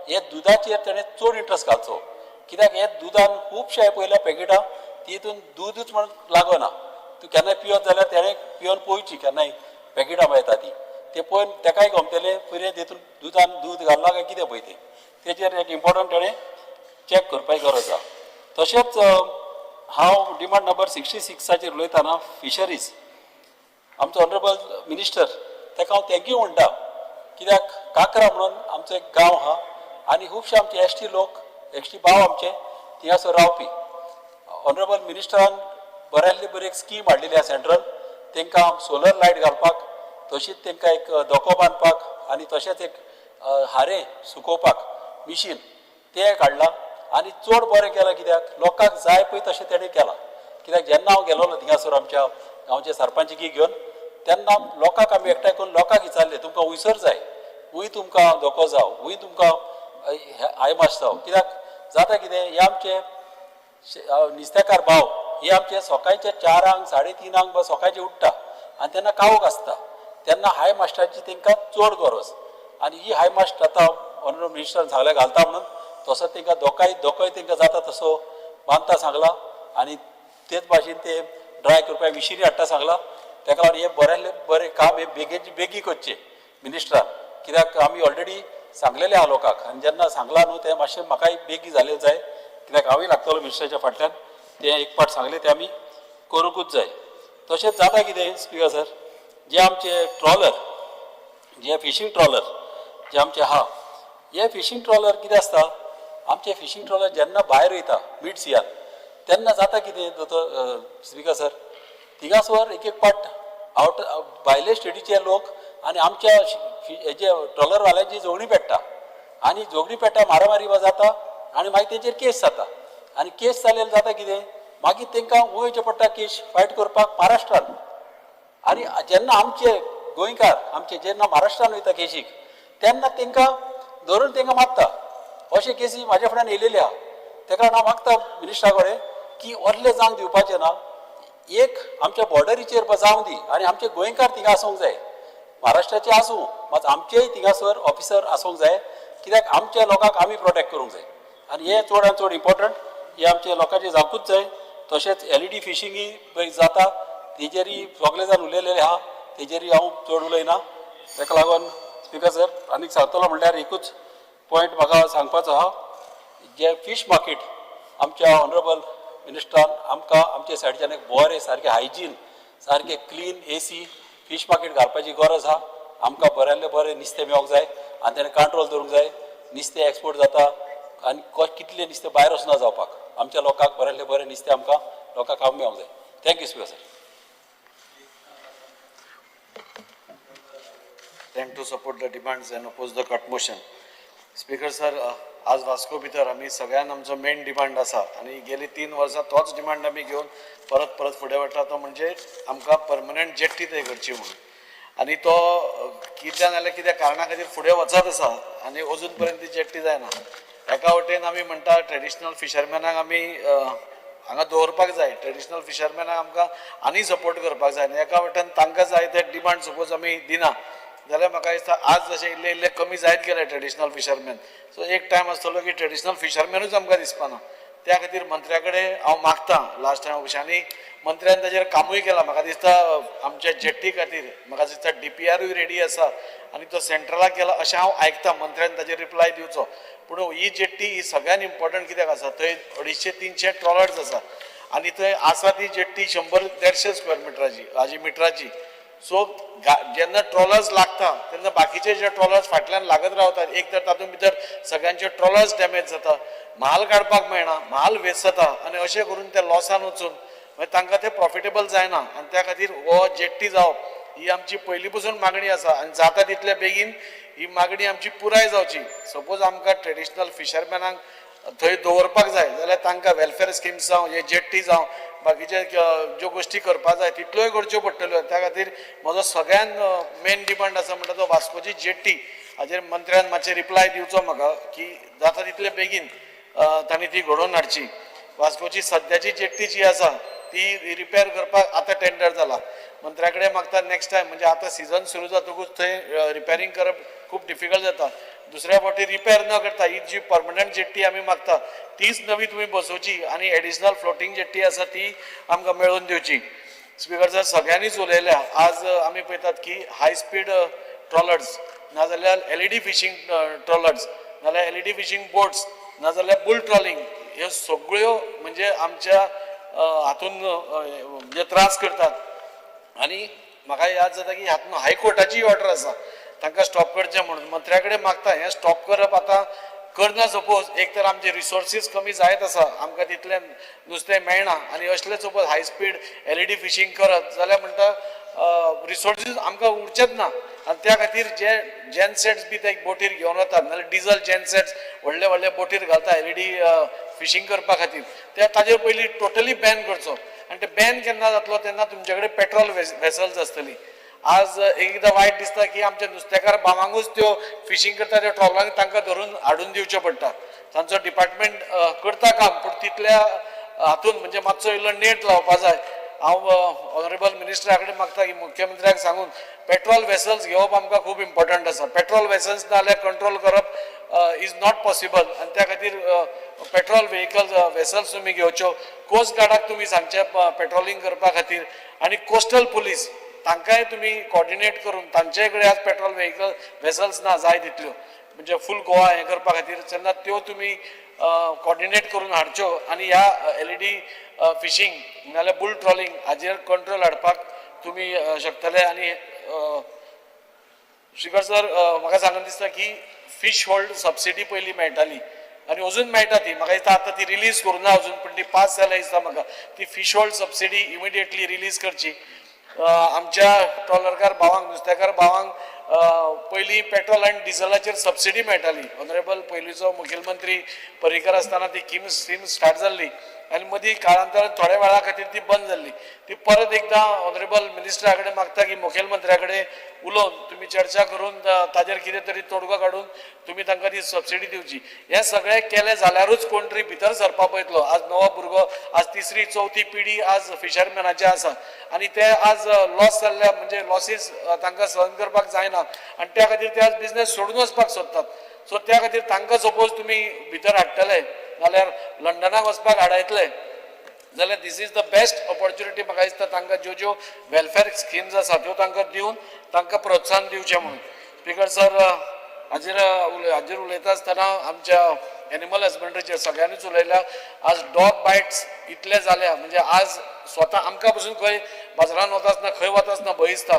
हे दुधाचेर तेणें चड इंट्रस्ट घालचो कित्याक हे दुधान खुबशे पयल्या पॅकेटां तितून दूदच म्हण लागना तूं केन्नाय पियत जाल्यार तेणें पिवन पळोवची केन्नाय पॅकेटां मेळटा ती ते पळोवन तेकाय गमतलें पयलें तितून दुधान दूद घालना काय कितें पळय तें तेजेर एक इम्पॉर्टंट तेणें चॅक करपाची गरज आसा. तशेंच हांव डिमांड नंबर 66 उलयतना फिशरीज आमचो ऑनरेबल मिनिस्टर ताका हांव थँक्यू म्हणटा कित्याक काकरा म्हणून आमचो एक गांव आहा आनी खुबशे आमचे एसटी लोक एसटी भाव आमचे थिंगासर रावपी ऑनरेबल मिनिस्टरान बऱ्यांतली बरी एक स्कीम हाडलेली आहा सेंट्रल तांकां सोलर लायट घालपाक तशीच तांकां एक धोको बांदपाक आनी तशेंच एक हारे सुकोवपाक मिशीन तें काडलां आनी चड बरें केलां कित्याक लोकांक जाय पळय तशें तेणें केलां कित्याक जेन्ना हांव गेलोलो थिंगासर आमच्या गांवचे सरपंचकी घेवन तेन्ना लोकांक आमी एकठांय करून लोकांक विचारलें तुमकां हुंयसर जाय हुंय तुमकां धोको जावं हुंय तुमकां आयमाश जावं कित्याक जाता कितें हे आमचे नुस्तेकार भाव हे आमचे सकाळचे 4 3 सकाळचे उठ्ठा आनी तेन्ना कावोक आसता तेन्ना हाय मास्टराची तांकां चड गरज आनी ही हाय मास्ट आतां ऑनरेबल मिनिस्टरान सांगलें घालता म्हणून तसो तांकां दोकाय तांकां जाता तसो बांदता सांगला आनी तेच भाशेन ते ड्राय करपाक मिशिनी हाडटा सांगला ताका लागून हे बऱ्यांतले बरें काम हे बेगी करचें मिनिस्टरान कित्याक आमी ऑलरेडी सांगलेलें आहा लोकांक आनी जेन्ना सांगलां न्हू तें मातशें म्हाकाय बेगी जालें जाय कित्याक हांवूय लागतलो मिनिस्टराच्या फाटल्यान तें एक पाट सांगलें तें आमी करूंकूच जाय. तशेंच जाता कितें स्पिकर सर जे आमचे ट्रॉलर जे फिशींग ट्रॉलर जे आमचे आहा हे फिशींग ट्रॉलर कितें आसता आमचे फिशींग ट्रॉलर जेन्ना भायर वयता मिड सियान तेन्ना जाता कितें स्पिकर सर थिंगासर एक पाट आवट भायले स्टेटीचे लोक आनी आमच्या हेजे ट्रॉलरवाल्यांची झगडी पेट्टा आनी झगडी पेट्टा मारामारी जाता आनी मागीर तेचेर केस जाता आनी केस जालें जाता कितें मागीर तांकां वयचें पडटा केस फायट करपाक महाराष्ट्रान आनी जेन्ना आमचे गोंयकार आमचे जेन्ना महाराष्ट्रान वयता केसीक तेन्ना तांकां धरून तांकां मारता अशे केसी म्हाज्या फुड्यान येयलेले आहा ताका लागून हांव मागता मिनिस्टरा कडेन की व्हडले जांग दिवपाचें ना एक आमच्या बॉर्डरीचेर जावं दी आनी आमचे गोंयकार थिंगा आसूंक जाय महाराष्ट्राचे आसूं मात आमचेय थिंगासर ऑफिसर आसूंक जाय कित्याक आमच्या लोकांक आमी प्रोटेक्ट करूंक जाय आनी हे चड आनी चड इम्पॉर्टंट हे आमच्या लोकांचें जावंकूच जाय. तशेंच LED फिशींगूय जाता तेजेरूय सगळे जाण उलयलेले आहा तेजेरूय हांव चड उलयना ताका लागून स्पिकर सर आनीक सांगतलो म्हणल्यार एकूच पॉयंट म्हाका सांगपाचो आहा जे फीश मार्केट आमच्या ऑनरेबल मिनिस्टरान आमकां आमचे सायडीच्यान एक बरें सारकें हायजीन सारकें क्लीन AC फीश मार्केट घालपाची गरज आहा आमकां बऱ्यांतलें बरें नुस्तें मेळोंक जाय आनी तेणें कंट्रोल दवरूंक जाय नुस्तें एक्सपोर्ट जाता आनी कितलें नुस्तें भायर वचना जावपाक आमच्या लोकांक बऱ्यांतलें बरें नुस्तें आमकां लोकांक खावंक मेळोंक जाय. Thank you speaker sir. Thank to support the demands and oppose the cut motion. Speaker sir, आज वास्को भितर आमी सगळ्यान आमचो मेन डिमांड आसा आनी गेली 3 वर्सां तोच डिमांड आमी घेवन परत फुडें वता तो म्हणजे आमकां परमनंट जेट्टी थंय करची म्हणून आनी तो कित्याक नाल्यार कित्या कारणां खातीर फुडें वचत आसा आनी अजून पर्यंत ती जेट्टी जायना. एका वटेन आमी म्हणटा ट्रेडिशनल फिशरमॅनाक आमी हांगा दवरपाक जाय ट्रेडिशनल फिशरमॅनाक आमकां आनी सपोर्ट करपाक जाय आनी एका वटेन तांकां जाय ते डिमांड सपोज आमी दिना जाल्यार म्हाका दिसता आज जशें इल्ले कमी जायत गेले ट्रेडिशनल फिशरमॅन सो एक टायम आसतलो की ट्रेडिशनल फिशरमॅनूच आमकां दिसपाना त्या खातीर मंत्र्या कडेन हांव मागतां लास्ट टायम अशें आनी मंत्र्यान ताजेर कामूय केलां म्हाका दिसता आमच्या जेट्टी खातीर म्हाका दिसता DPRूय रेडी आसा आनी तो सेंट्रलाक केला अशें हांव आयकतां मंत्र्यान ताजेर रिप्लाय दिवचो पूण ही जेट्टी ही सगळ्यान इम्पॉर्टंट कित्याक आसा थंय 250-300 ट्रॉलर्स आसा आनी थंय आसा ती जेट्टी 100-150 स्क्वेअर मिटराची सो जेन्ना ट्रॉलर्स लागता तेन्ना बाकीचे जे ट्रॉलर्स फाटल्यान लागत रावतात एक तर तातूंत भितर सगळ्यांचे ट्रॉलर्स डॅमेज जाता म्हाल काडपाक मेळना म्हाल वेस्ट जाता आनी अशें करून ते लॉसान वचून मागीर तांकां ते प्रॉफिटेबल जायना आनी त्या खातीर हो जेट्टी जावप ही आमची पयलीं पसून मागणी आसा आनी जाता तितले बेगीन ही मागणी आमची पुराय जावची. सपोज आमकां ट्रेडिशनल फिशरमॅनांक थंय दवरपाक जाय जाल्यार तांकां वेलफेअर स्किम्स जावं हे जेट्टी जावं बाकीचे ज्यो गोश्टी करपाक जाय तितल्योय करच्यो पडटल्यो त्या खातीर म्हजो सगळ्यान मेन डिमांड आसा म्हणटा तो वास्कोची जेट्टी हाजेर मंत्र्यान मातशें रिप्लाय दिवचो म्हाका की जाता तितले बेगीन तांणी ती घडोवन हाडची. वास्कोची सद्याची जेट्टी जी आसा ती रिपेर करपाक आतां टेंडर जाला मंत्र्या कडेन मागता नेक्स्ट टायम म्हणजे आतां सिजन सुरू जातकूच थंय रिपेरींग करप खूब डिफिकल्ट जाता दुसऱ्या फावटी रिपेर न करता ही जी परमनंट जेट्टी आमी मागता तीच नवी तुमी बसोवची आनी एडिशनल फ्लोटींग जेट्टी आसा ती आमकां मेळोवन दिवची. स्पीकर सर, सगळ्यांनीच उलयल्या. आज आमी पळयतात की हाय स्पीड ट्रॉलर्स नाजाल्यार LED फिशींग ट्रॉलर्स नाजाल्यार LED फिशींग बोट्स नाजाल्यार बुल ट्रॉलिंग ह्यो सगळ्यो म्हणजे आमच्या हातून म्हणजे त्रास करतात आनी म्हाका याद जाता की हातून हायकोर्टाची ऑर्डर आसा तांकां स्टॉप करचें म्हणून. मंत्र्या कडेन मागता हें स्टॉप करप आतां करना. सपोज एक तर आमचे रिसोर्सीस कमी जायत आसा, आमकां तितलें नुस्तें मेळना आनी असलें suppose high speed LED fishing करत जाल्यार म्हणटा रिसोर्सीस आमकां उरचेच ना आनी त्या खातीर जे जेनसेट्स बी ते बोटीर घेवन वतात नाल्यार डिझल जेनसेट्स व्हडले व्हडले बोटीर घालता LED फिशींग करपा खातीर ते ताजेर पयलीं टोटली बॅन करचो. आनी ते बॅन केन्ना जातलो तेन्ना तुमचे कडेन पेट्रोल वेसल्स आसतली. आज एकदां वायट दिसता की आमच्या नुस्तेकार भावांकूच त्यो फिशींग करता त्या ट्रॉलांक तांकां धरून हाडून दिवचें पडटा. तांचो डिपार्टमेंट करता काम पूण तितल्या हातून म्हणजे मातसो इल्लो नेट लावपा जाय. हांव ऑनरेबल मिनिस्टरा कडेन मागता की मुख्यमंत्र्याक सांगून पेट्रोल वेसल्स घेवप आमकां खूब इम्पॉर्टंट आसा. पेट्रोल वेसल्स ना जाल्यार कंट्रोल करप इज नॉट पॉसिबल आनी त्या खातीर पेट्रोल व्हेकल्स वेसल्स तुमी घेवच्यो. कोस्ट गार्डाक तुमी सांगचे पेट्रोलिंग करपा खातीर आनी कोस्टल पुलीस तांकांय तुमी कॉर्डिनेट करून तांचे कडेन आज पेट्रोल व्हेकल वेसल्स ना जाय तितल्यो म्हणजे फूल गोवा हें करपा खातीर तेन्ना त्यो तुमी कॉर्डिनेट करून हाडच्यो आनी ह्या LED फिशींग नाल्यार बुल ट्रॉलिंग हाजेर कंट्रोल हाडपाक तुमी शकतले. आनी श्रीकर सर, म्हाका सांगून दिसता की फीश होल्ड सबसिडी पयलीं मेळटाली आनी अजून मेळटा ती. म्हाका दिसता आतां ती रिलीज करूं ना अजून पूण ती पास जाल्या दिसता म्हाका. ती fish hold subsidy immediately release करची. आमच्या ट्रॉलरकार भावांक नुस्तेकार भावांक पयलीं पेट्रोल आनी डिझलाचेर सबसिडी मेळटाली. ऑनरेबल पयलींचो मुखेलमंत्री पर्रीकर आसतना ती स्कीम स्टार्ट जाल्ली आनी मदीं काळांतरान थोड्या वेळा खातीर ती बंद जाल्ली. ती परत एकदां ऑनरेबल मिनिस्टरा कडेन मागता की मुखेलमंत्र्या कडेन उलोवन तुमी चर्चा करून ताजेर कितें तरी तोडगो काडून तुमी तांकां ती सबसिडी दिवची. हें सगळें केलें जाल्यारूच कोण तरी भितर सरपा पळयतलो. आज नवो भुरगो आज तिसरी चवथी पिढी आज फिशरमॅनाची आसा आनी ते आज लॉस जाल्ल्या म्हणजे लॉसीस तांकां सहन करपाक जायना आनी त्या खातीर ते आज बिझनेस सोडून वचपाक सोदतात. सो त्या खातीर तांकां सपोज तुमी भितर हाडटले नाल्यार लंडनाक वचपाक हाडयतले जाल्यार दीस इज द बेस्ट ऑपॉर्च्युनिटी म्हाका दिसता तांकां ज्यो ज्यो वेलफेअर स्किम्स आसा त्यो तांकां दिवन तांकां प्रोत्साहन दिवचें म्हणून. स्पीकर सर, हाजेर उलयता आसतना आमच्या एनिमल हजबंड्रीचेर सगळ्यांनीच उलयल्या. आज डॉग बायट्स इतले जाल्या म्हणजे आज स्वता आमकां पसून खंय बाजारान वता आसतना खंय वता आसतना भंय दिसता.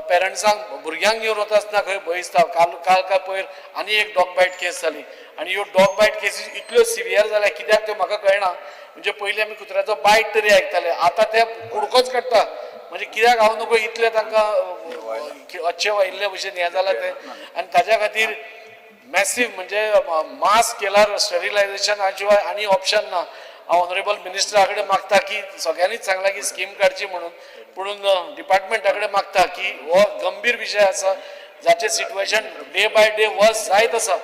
पेरंट्सांक भुरग्यांक घेवन वता आसतना खंय भंय दिसता. काल काय पयर आनी एक डॉग बायट केस जाली आनी ह्यो डॉग बायट केसीस इतल्यो सिवियर जाल्या कित्याक त्यो म्हाका कळना. म्हणजे पयलीं आमी कुत्र्याचो बायट तरी आयकताले, आतां ते कुडकोच काडटा. म्हणजे कित्याक हांव नको इतले तांकां अच्छे वायिल्ले भशेन हें जालां तें आनी ताज्या खातीर मॅसीव म्हणजे मास केल्यार स्टरिलायझेशन शिवाय आनी ऑप्शन ना. हांव ऑनरेबल मिनिस्टरा कडेन मागता की सगळ्यांनीच सांगलां की स्कीम काडची म्हणून पूण डिपार्टमेंटा कडेन मागता की हो गंभीर विशय आसा जाचे situation day by day worse जायत आसा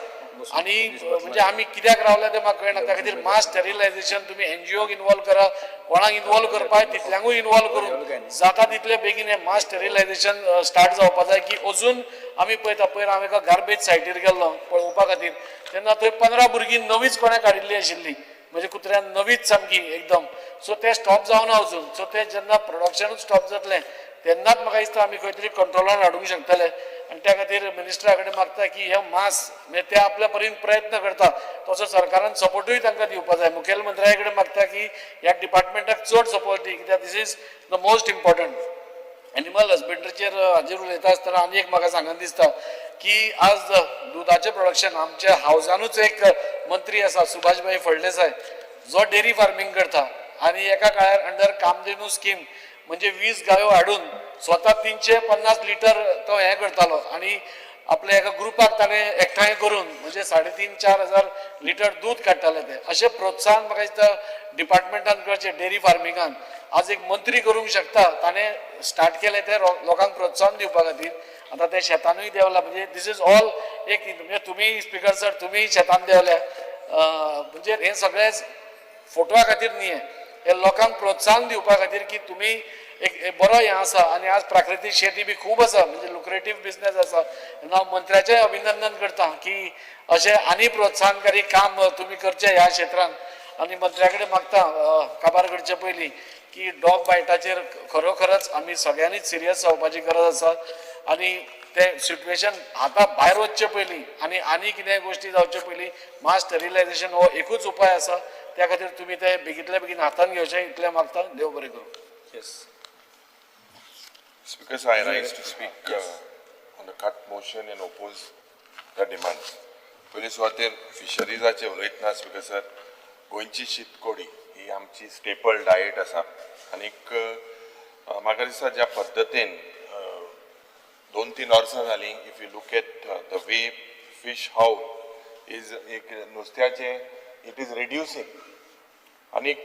आनी म्हणजे आमी कित्याक रावल्या तें म्हाका कळना. त्या खातीर मास स्टरिलायझेशन तुमी NGOक इनवॉल्व करा, कोणाक इनवॉल्व करपाक तितल्यांकूय इनवॉल्व करून जाता तितले बेगीन हें मास स्टरिलायझेशन स्टार्ट जावपा जाय. की अजून आमी पळयता पयर हांव एका गार्बेज सायटीर गेल्लो पळोवपा खातीर तेन्ना थंय 15 भुरगीं नवीच कोणें काडिल्लीं आशिल्लीं म्हणजे कुत्र्यान नवीच सामकी एकदम. सो ते स्टॉप जावना अजून. सो ते जेन्ना प्रोडक्शनूच स्टॉप जातलें तेन्नाच म्हाका दिसता आमी खंय तरी कंट्रोलान हाडूंक शकतले. आनी त्या खातीर मिनिस्टरा कडेन मागता की हे मास म्हणजे ते आपल्या परीन प्रयत्न करता तसो सरकारान सपोर्टूय तांकां दिवपा जाय. मुखेलमंत्र्या कडेन मागता की ह्या डिपार्टमेंटाक चड सपोर्ट दी कित्याक this is the most important. Animal हजबंड्रीचेर हाजेर उलयता आसतना आनी एक म्हाका सांगन दिसता की आज दुधाचें प्रोडक्शन आमच्या हावजानूच एक मंत्री आसा सुभाषभाई फळदेसाय जो डेरी फार्मिंग करता आनी एका काळार अंडर कामधेनू स्कीम म्हणजे 20 गायो हाडून स्वता 350 लिटर तो हें करतालो आनी आपल्या एका ग्रुपाक ताणें एकठांय करून म्हणजे 3,500-4,000 हजार लिटर दूध काडटाले ते. अशें प्रोत्साहन म्हाका दिसता डिपार्टमेंटान करचें डेरी फार्मिंगान. आज एक मंत्री करूंक शकता ताणें स्टार्ट केलें तें लोकांक प्रोत्साहन दिवपा खातीर. आतां ते शेतानूय देंवला म्हणजे दीस इज ऑल एक म्हणजे तुमी स्पीकर सर तुमी शेतान देंवल्या म्हणजे हें सगळें फोटवा खातीर न्ही हे लोकांक प्रोत्साहन दिवपा खातीर की तुमी एक बरो हें आसा आनी आज प्राकृतीक शेती बी खूब आसा म्हणजे लुक्रेटीव बिझनेस आसा हांव मंत्र्याचें अभिनंदन करता की अशें आनी प्रोत्साहनकारी काम तुमी करचें ह्या क्षेत्रांत आनी मंत्र्या कडेन मागता काबार करचे पयलीं की डॉग बायटाचेर खरोखरच आमी सगळ्यांनीच सिरियस जावपाची गरज आसा आनी ते सिट्युएशन हाता भायर वचचे पयलीं आनी कितें गोश्टी जावचे पयलीं मास स्टरिलायझेशन हो एकूच उपाय आसा त्या खातीर तुमी ते बेगींतल्या बेगीन हातान घेवचें इतलें मागता देव बरें करूं. Yes Speaker, I rise to speak on the cut motion and oppose the demands. पयली सुवातेर फिशरीजाचे उलयतना स्पीकर सर गोंयची शीतकोडी ही आमची स्टेपल डायट आसा आनीक म्हाका दिसता ज्या पद्दतीन 2-3 वर्सां जालीं if you look at the way fish howl is एक नुस्त्याचे इट इज रिड्युसींग आनीक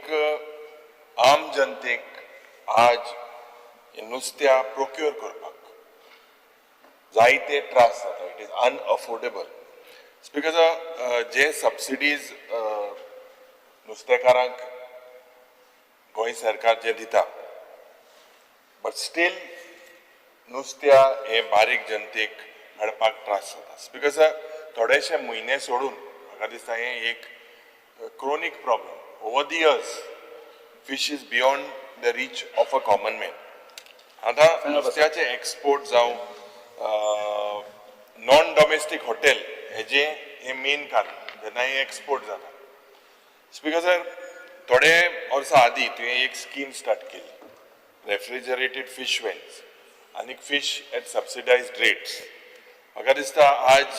आम जनतेक आज नुस्त्या प्रोक्यूर करपाक जायते त्रास जाता इट इज अनअफोर्डेबल स्पीकर जे सबसिडीज नुस्तेकारांक गोंय सरकार जे दिता बट स्टील नुस्त्या हे बारीक जनतेक मेळपाक त्रास जाता स्पीकर सर थोडेशे म्हयने सोडून म्हाका दिसता हें एक chronic problem over the years fish is beyond the reach of a common man. आता नुस्त्याचे एक्सपोर्ट जावं नॉन डोमेस्टीक हॉटेल हेजे हे मेन कारण जेन्ना हे एक्सपोर्ट जाता स्पीकर सर थोडे वर्सां आदीं तुवें एक स्कीम स्टार्ट केली रेफ्रिजरेटेड फिश वेन्स आनी फिश एट सबसिडायज्ड रेट्स म्हाका दिसता आज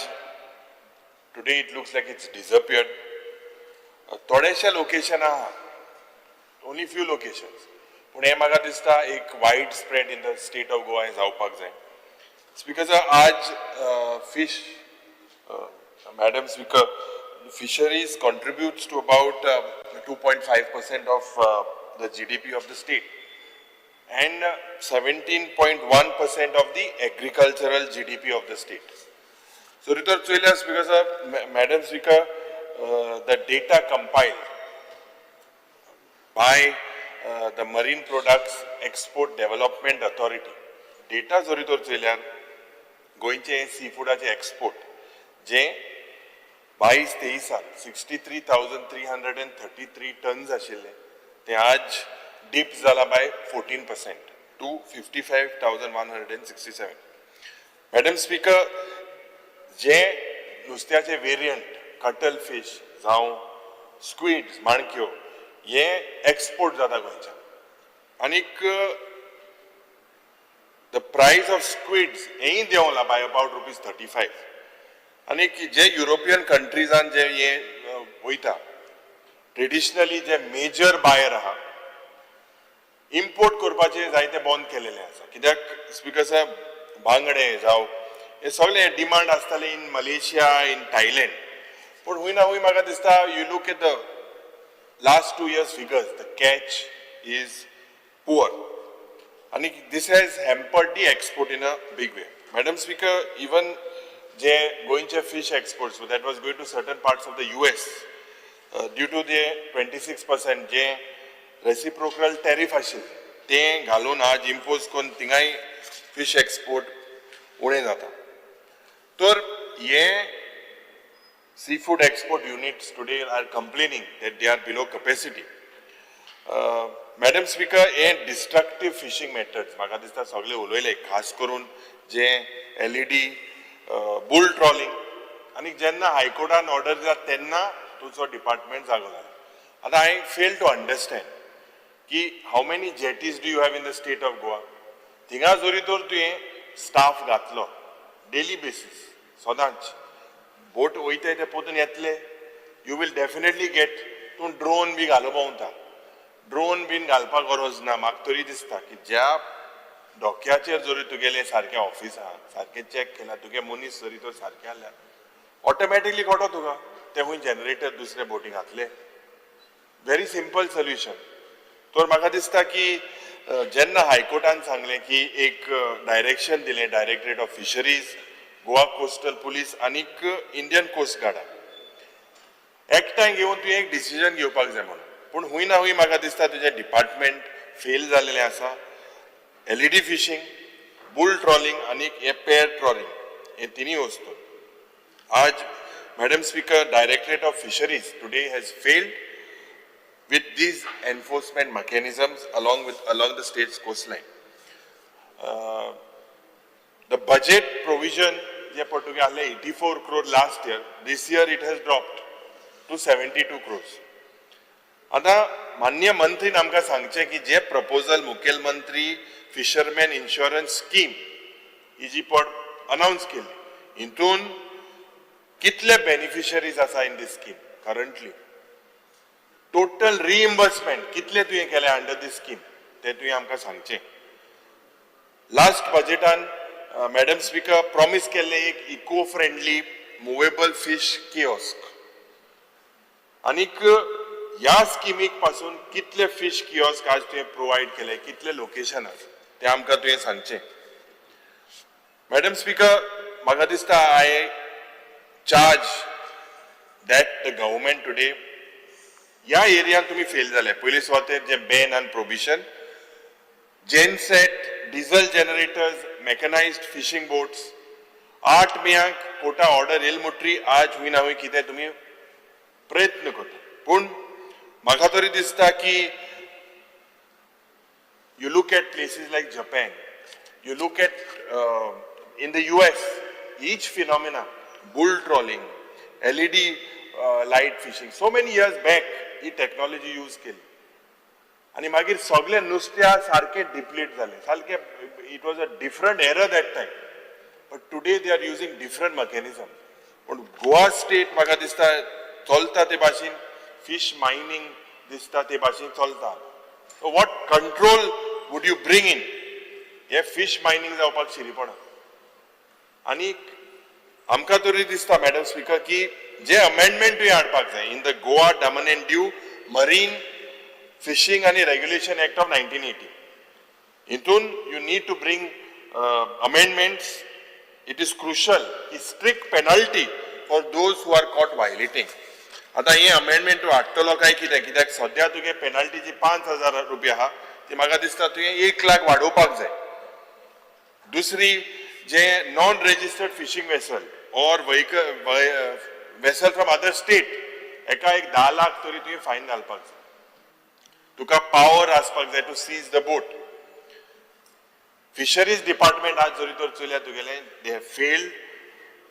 today it looks like it's disappeared थोडेशे लोकेशन आहा only few locations पण हे म्हाका दिसता एक wide spread in the state of Goa जावपाक जाय स्पीकर सर आज fish madam speaker fisheries contributes to about 2.5% of the GDP of the state and 17.1% of the agricultural GDP of the state. So, Ritor Chuilas, because Madam Speaker, the data compiled by the Marine Products Export Development Authority, data Zoritor Chuilas, going to seafood export, जे 22-23 साल 63,333 turns आशिल्ले ते आज dip जाला bye 14% to 55,167. Madam speaker जे नुस्त्याचे variant cuttle fish जावं squids माणक्यो हे export जाता गोंयच्यान आनीक द प्राइस ऑफ स्क्विड्स हेय देंवला बाय अबाउट ₹35. आणि जे युरोपियन कंट्रीजान जे हे वयता ट्रेडिशनली जे मेजर बायर आहा इम्पोर्ट करपाचे जायते बंद केलेले आसा कित्याक स्पीकर साहेब बांगडे जावं हे सगळे डिमांड आसताले इन मलेशिया इन थायलंड पूण हुंय ना हुंय म्हाका दिसता you look at the last 2 years figures the catch is poor आणि this has hampered the export in a big way. Madam speaker even जे गोयचे fish exports that was going to certain parts of the US due to the 26% J reciprocal tariff आशिल्ले ते घालून आज impose करून थिंगाय fish export उणें जाता. तर हे sea food export units today are complaining that they are below capacity. Madam speaker हे डिस्ट्रक्टिव फिशिंग मेथड्स म्हाका दिसता सगळे उलयले खास करून जे LED बुल ट्रॉलिंग आणि जेन्ना हायकोर्टान ऑर्डर जाता तेन्ना तुजो डिपार्टमेंट जागो जाला. आतां आय फेल टू अंडरस्टँड की how many jetties do you have in the state of Goa थिंगा जोरी तर तुवें स्टाफ घातलो डेली बेसीस सदांच बोट वयताय ते पोतून येतले यू वील डेफिनेटली गेट तूं ड्रोन बी घालो भोंवता ड्रोन बीन घालपाक गरज ना म्हाका तरी दिसता की ज्या डोक्याचेर जरी तुगेले सारकें ऑफिस आहा सारकें चॅक केला तुगे मनीस जरी तर सारकें आसल्यार ऑटोमॅटिकली कळटा तुका ते हुंय जनरेटर दुसरे बोटी घातले व्हेरी सिंपल सोल्युशन. तर म्हाका दिसता की जेन्ना हायकोर्टान सांगलें की एक डायरेक्शन दिलें directorate of fisheries Goa coastal police आनीक इंडियन कोस्ट गार्डान एकठांय घेवन तुवें एक डिसिजन घेवपाक जाय म्हणून पूण हुंय ना हुंय म्हाका दिसता तुजें डिपार्टमेंट फेल जाल्लेलें आसा LED फिशिंग, बुल ट्रॉलिंग आणि हे पेअर ट्रॉलिंग हे तिन्ही वस्तू आज Madam Speaker, Directorate of Fisheries today has failed with these enforcement mechanisms along the state's coastline. The budget provision जे पटुके आले 84 crore last year, this year it has dropped to 72 crores. आता माननीय मंत्री आमकां सांगचे की जे प्रपोजल मुखेलमंत्री फिशरमॅन इन्शुरन्स स्कीम ही जी per announce केली हितून कितले बेनिफिशरीज आसा in this scheme currently total reimbursement कितले तुवें केले अंडर दिस स्कीम ते तुवें आमकां सांगचें. लास्ट बजेटान मॅडम स्पीकर प्रॉमिस केल्ले एक eco friendly movable fish kiosk आनीक ह्या स्किमीक पासून कितले फिश किओस्क आज तुवें प्रोवायड केले कितले लोकेशनाक ते आमकां तुवें सांगचें. मॅडम स्पीकर म्हाका दिसता आय charge that the government today या एरियान तुम्ही फेल झाले. पयली स्वातेर जे ban and prohibition, genset, diesel generators, mechanized fishing boats 8 make कोर्टा ऑर्डर येल मुट्री आज हुई ना हुई कितें तुम्ही प्रयत्न करता. पूण म्हाका तरी दिसता की you look at places like Japan, you look at in the US, each phenomena, bull trolling, LED light fishing, so many years back, he technology use केली. आणि मागीर सगळे नुस्त्या सारखे डिप्लीट झाले. सारखे it was a different era that time. But today they are using different mechanism. पण Goa state म्हाका दिसता चलता ते भाशेन fish mining दिसता ते भाशेन चलता. So what control would you bring in? Hey fish mining जावपाक शिरीपणा. आणि आमकां तरी दिसता मॅडम स्पीकर की जे अमेंडमेंट तुवें हाडपाक जाय in the Goa Daman and Diu marine fishing आणि रेग्युलेशन एक्ट ऑफ 1980 हितून you need to bring amendments. It is crucial की strict penalty for those who are caught violating. आता हे अमेंडमेंट तूं हाडटलो काय कितें कित्याक सद्या तुगे पेनल्टी जी 5,000 रुपया आहा ती म्हाका दिसता तुवें 1 लाख वाडोवपाक जाय. दुसरी जे नॉन रजिस्टर्ड फिशिंग वेसल और वेसल फ्रॉम अदर स्टेट एका एक 10 लाख तरी तुवें फायन घालपाक जाय. तुका पावर आसपाक जाय to seize the boat. Fisheries department आज जरी तर चलया तुगेले they have failed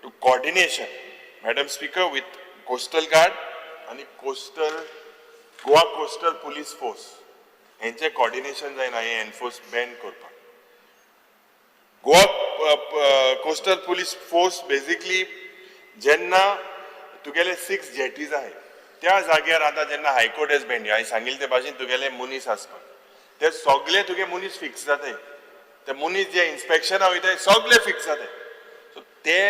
to coordination madam speaker with coastal guard आणि गोवा कोस्टल पुलीस फोर्स हेंचे कोऑर्डिनेशन जायना हे एनफोर्स बॅन करपाक. Goa coastal police force basically जेन्ना तुगेले 6 जेटीज आहे त्या जाग्यार आता जेन्ना हायकोर्ट एज बँड हांवें सांगिल्ले ते भाशेन तुगेले मनीस आसपाक ते सगळे तुगे मनीस फिक्स जाताय. ते मनीस जे इन्स्पेक्शना वयताय सगळे फिक्स जाताय. सो ते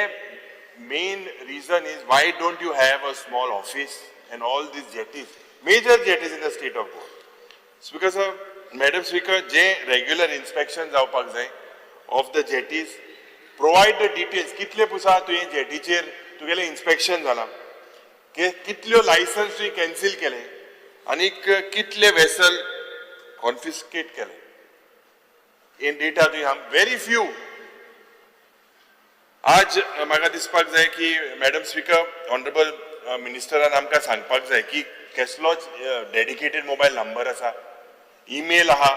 main reason is why don't you have a small office and all these jetties, major jetties in the state of Goa. So because of Madam Speaker, J regular inspection जावपाक जाय of the jetties, provide the details. कितले पुसा तुवें जेटीचेर तुगेले inspection जाला, कितल्यो licence तुवें cancel केले आनी कितले वेसल कॉन्फिस्केट केले. इन डेटा तुवें very few. आज म्हाका दिसपाक जाय की मॅडम स्पीकर ऑनरेबल मिनिस्टरान आमकां सांगपाक जाय की कसलोच डेडिकेटेड मोबायल नंबर आसा, ईमेल आहा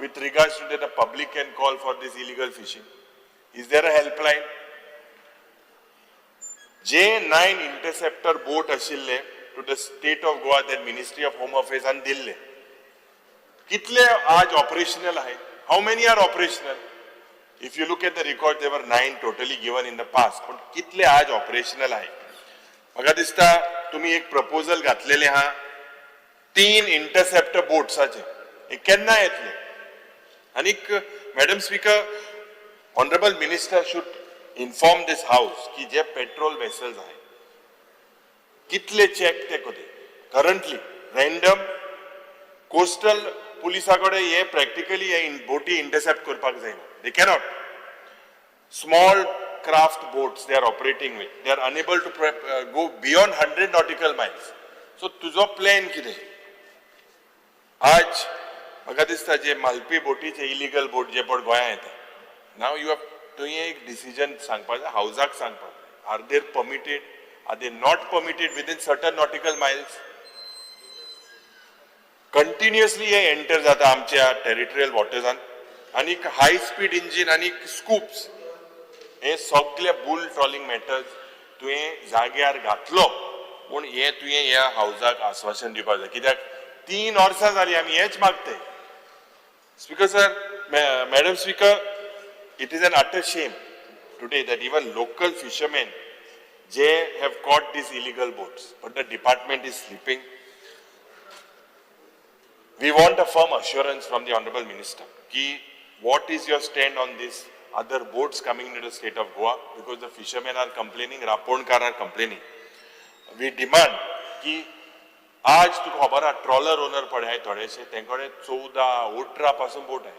with regards to the public can call for this illegal fishing. Is there a helpline? जे 9 इंटरसेप्टर बोट आशिल्ले to the state of Goa that ministry of home अफेर्सान दिल्ले, कितले आज ऑपरेशनल आहे? How many are operational? If you look at the record, there were 9 totally given in the past. पण कितले आज ऑपरेशनल आहे? म्हाका दिसता तुम्ही एक प्रपोजल घातलेले आहा 3 इंटरसेप्टर बोट्साचे. हे केन्ना येतले? आणि madam speaker honourable minister should inform this house की जे पेट्रोल वेसल्स आहे कितले चेक ते कोते करंटली रँडम कोस्टल पुलिसाकडे हे प्रॅक्टिकली हे बोटी इंटरसेप्ट करपाक जायना. They cannot. Small craft boats they are operating with. They are unable to go beyond 100 nautical miles. So तुझो plan कितें? आज म्हाका दिसता जे मालपी बोटीचे इलिगल बोट जे पड गोंयांत येता नाव यू हॅव तुवें एक डिसिजन सांगपाचें हावजाक सांगपाक are there permitted or they not permitted within certain nautical miles continuously हे एंटर जाता आमच्या टेरिटोरियल वॉटर्सान आनी हाय स्पीड इंजीन आनी स्कूप्स हे सगळे बुल ट्रॉलिंग मॅटर्स तुवें जाग्यार घातलो पूण हे तुवें ह्या हावजाक आश्वासन दिवपाक जाय कित्याक 3 वर्सां जालीं आमी हेच मागताय speaker sir madam speaker it is an utter shame today that even local fishermen they have caught these illegal boats but the department is sleeping. We want a firm assurance from the Honorable Minister ki what is your stand on this other boats coming into the state of Goa because the fishermen are complaining, Raponkar are complaining. We demand ki आज तुका खबर आहा trawler owner पडे आहाय थोडेशे तेंकडे 14-18 पासून boat आहाय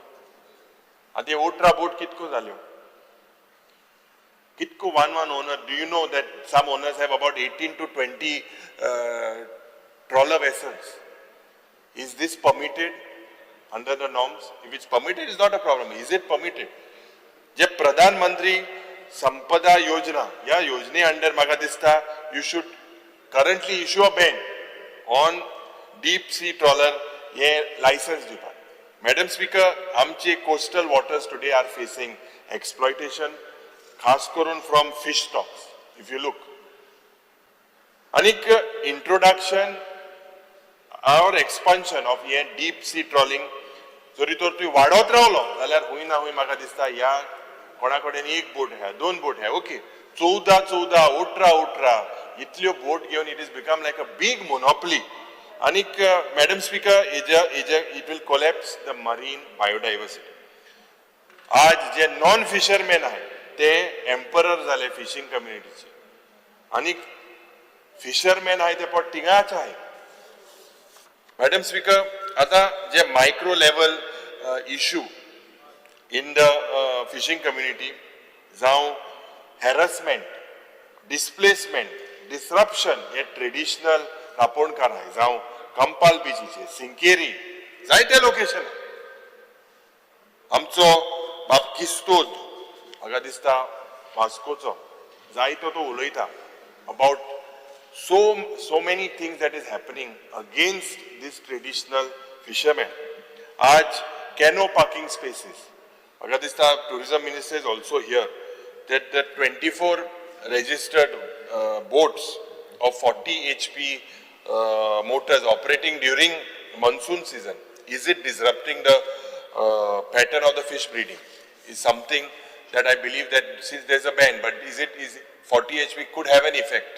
आनी ते 18 बोट कितको जाल्यो कितको one owner do you know that some owners have about 18 to 20 trawler vessels. Is this permitted under the norms? If it's permitted, it's not a problem. Is it permitted? जे प्रधानमंत्री संपदा योजना या योजने अंडर म्हाका दिसता you should currently issue a ban on deep sea trawler hey license दिवपाक. Madam Speaker, आमचे coastal waters today are facing exploitation, खास करून from fish stocks. If you look, anik introduction or expansion of hey deep sea trawling जरी तर तू वाडत रावलो जाल्यार हुंय ना हुंय म्हाका दिसता ह्या कोणा कडेन एक बोट आहा 2 बोट आहा ओके 14-18 इतल्यो बोट घेवन it is become like a big monopoly आनीक madam speaker it will collapse the marine biodiversity. आज जे नॉन फिशरमॅन आहाय ते एम्परर जाले फिशिंग कम्युनिटीचे आनीक फिशरमॅन आहाय ते पण तिंगाच आहाय. मॅडम स्पीकर आता जे micro level issue in the fishing community जावं हॅरसमेंट डिस्प्लेसमेंट डिसरप्शन हे ट्रेडिशनल रापोणकार आहाय जावं कंपाल बिचीचे सिंकेरी जायते लोकेशन आमचो बाब किस्तोद म्हाका दिसता वास्कोचो जायतो तो उलयता about so many things that is happening against this traditional fishermen. Aaj cano parking spaces. Agadista tourism minister is also here that the 24 registered boats of 40 HP motors operating during monsoon season. Is it disrupting the pattern of the fish breeding? Is something that I believe that since there's a ban, but is 40 HP could have an effect.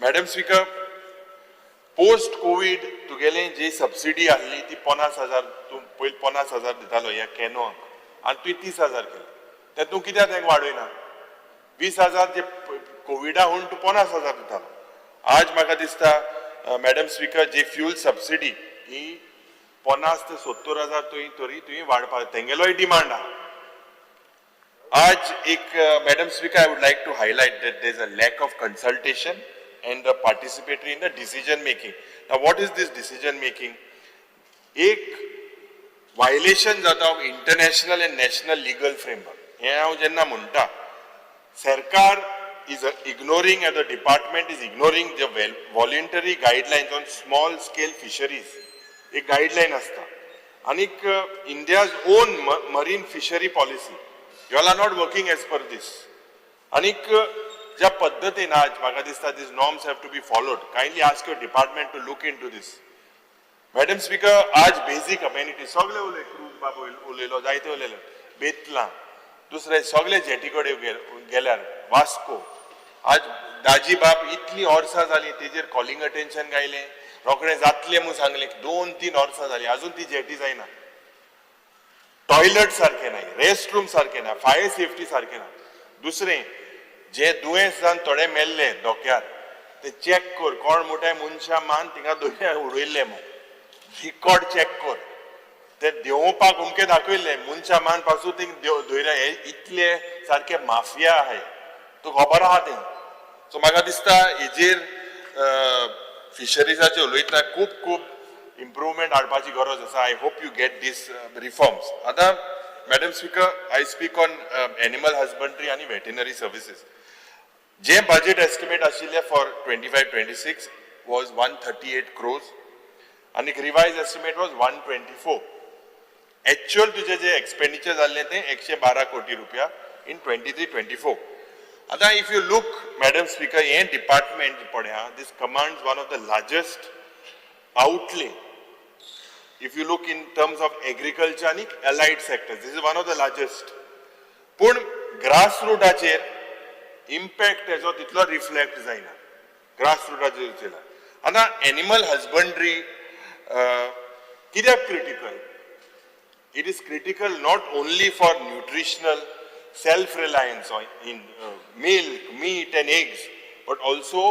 Madam speaker post Covid तुगेले जी subsidy आहली ती 50,000 तू पयली 50,000 दितालो ह्या कॅनोक आनी तुवें 30,000 केली ते तूं कित्याक तेंका वाडयना 20,000 जे कोविडा होवन तूं 50,000 दितालो. आज म्हाका दिसता मॅडम स्पीकर जी फ्यूल सबसिडी ही 50 ते 70,000 तुवें वाडपाक तेंगेलोय डिमांड आहा. आज एक madam speaker I would like to highlight that there is a lack of consultation and the participatory in the decision making. Now what is this decision making? एक violation जाता of international and national legal framework. हे हांव जेन्ना म्हणटा सरकार is ignoring and the department is ignoring the voluntary guidelines on small scale fisheries. एक guideline असता आनीक India's own marine fishery policy. You all are not working as per this. आनीक ज्या पद्धतीन आज म्हाका दिसता these norms have to be followed. Kindly ask your department to look into this. Madam speaker आज बेसिक अमेनिटी सगळे उलय cruise बाब उलयलो जायते उलयले बेतला दुसरे सगळे जेटीकडे गेल्यार वास्को आज दाजी बाब इतली वर्सां जाली तेजेर कॉलिंग अटेन्शन गायले रोखडे जातले म्हूण सांगले 2-3 वर्सां जाली अजून ती जेटी जायना. टॉयलेट सारखे नाही रेस्ट रूम सारखे ना फायर सेफ्टी सारखे ना. दुसरे जे दुयेंस जावन थोडे मेल्ले धोक्यार ते चेक कर कोण मोठ्या मनशा मान थिंगा दोन उडयल्ले म्हूण रिकॉर्ड चेक कर ते देंवपाक उमके दाखयल्ले मनशा मान पासून थिंग दोयरा हे इतले सारखे माफिया आहाय तुका खबर आहा तें. सो म्हाका दिसता हेजेर फिशरीजाचे उलयतना खूब इम्प्रुवमेंट हाडपाची गरज आसा. I hope you get these reforms. आतां madam speaker, I speak on animal husbandry आनी वेटनरी सर्विसीस. जे बजेट एस्टिमेट आशिल्ले फॉर 25-26 was 138 crores आणि रिवाइज एस्टिमेट was 124. एक्चुअल तुझे जे एक्सपेंडिचर जाल्ले ते 112 कोटी रुपया इन 23-24. आता if you look madam speaker, हे डिपार्टमेंट पळया, this commands one of the largest outlay. If you look in terms of agriculture and allied sectors, this is one of the largest. पण grassrootaचेर impact हेजो तितलो reflect जायना. grassrootaचेर. आता animal husbandry कित्याक critical? It is critical not only for nutritional self-reliance in milk, meat and eggs, but also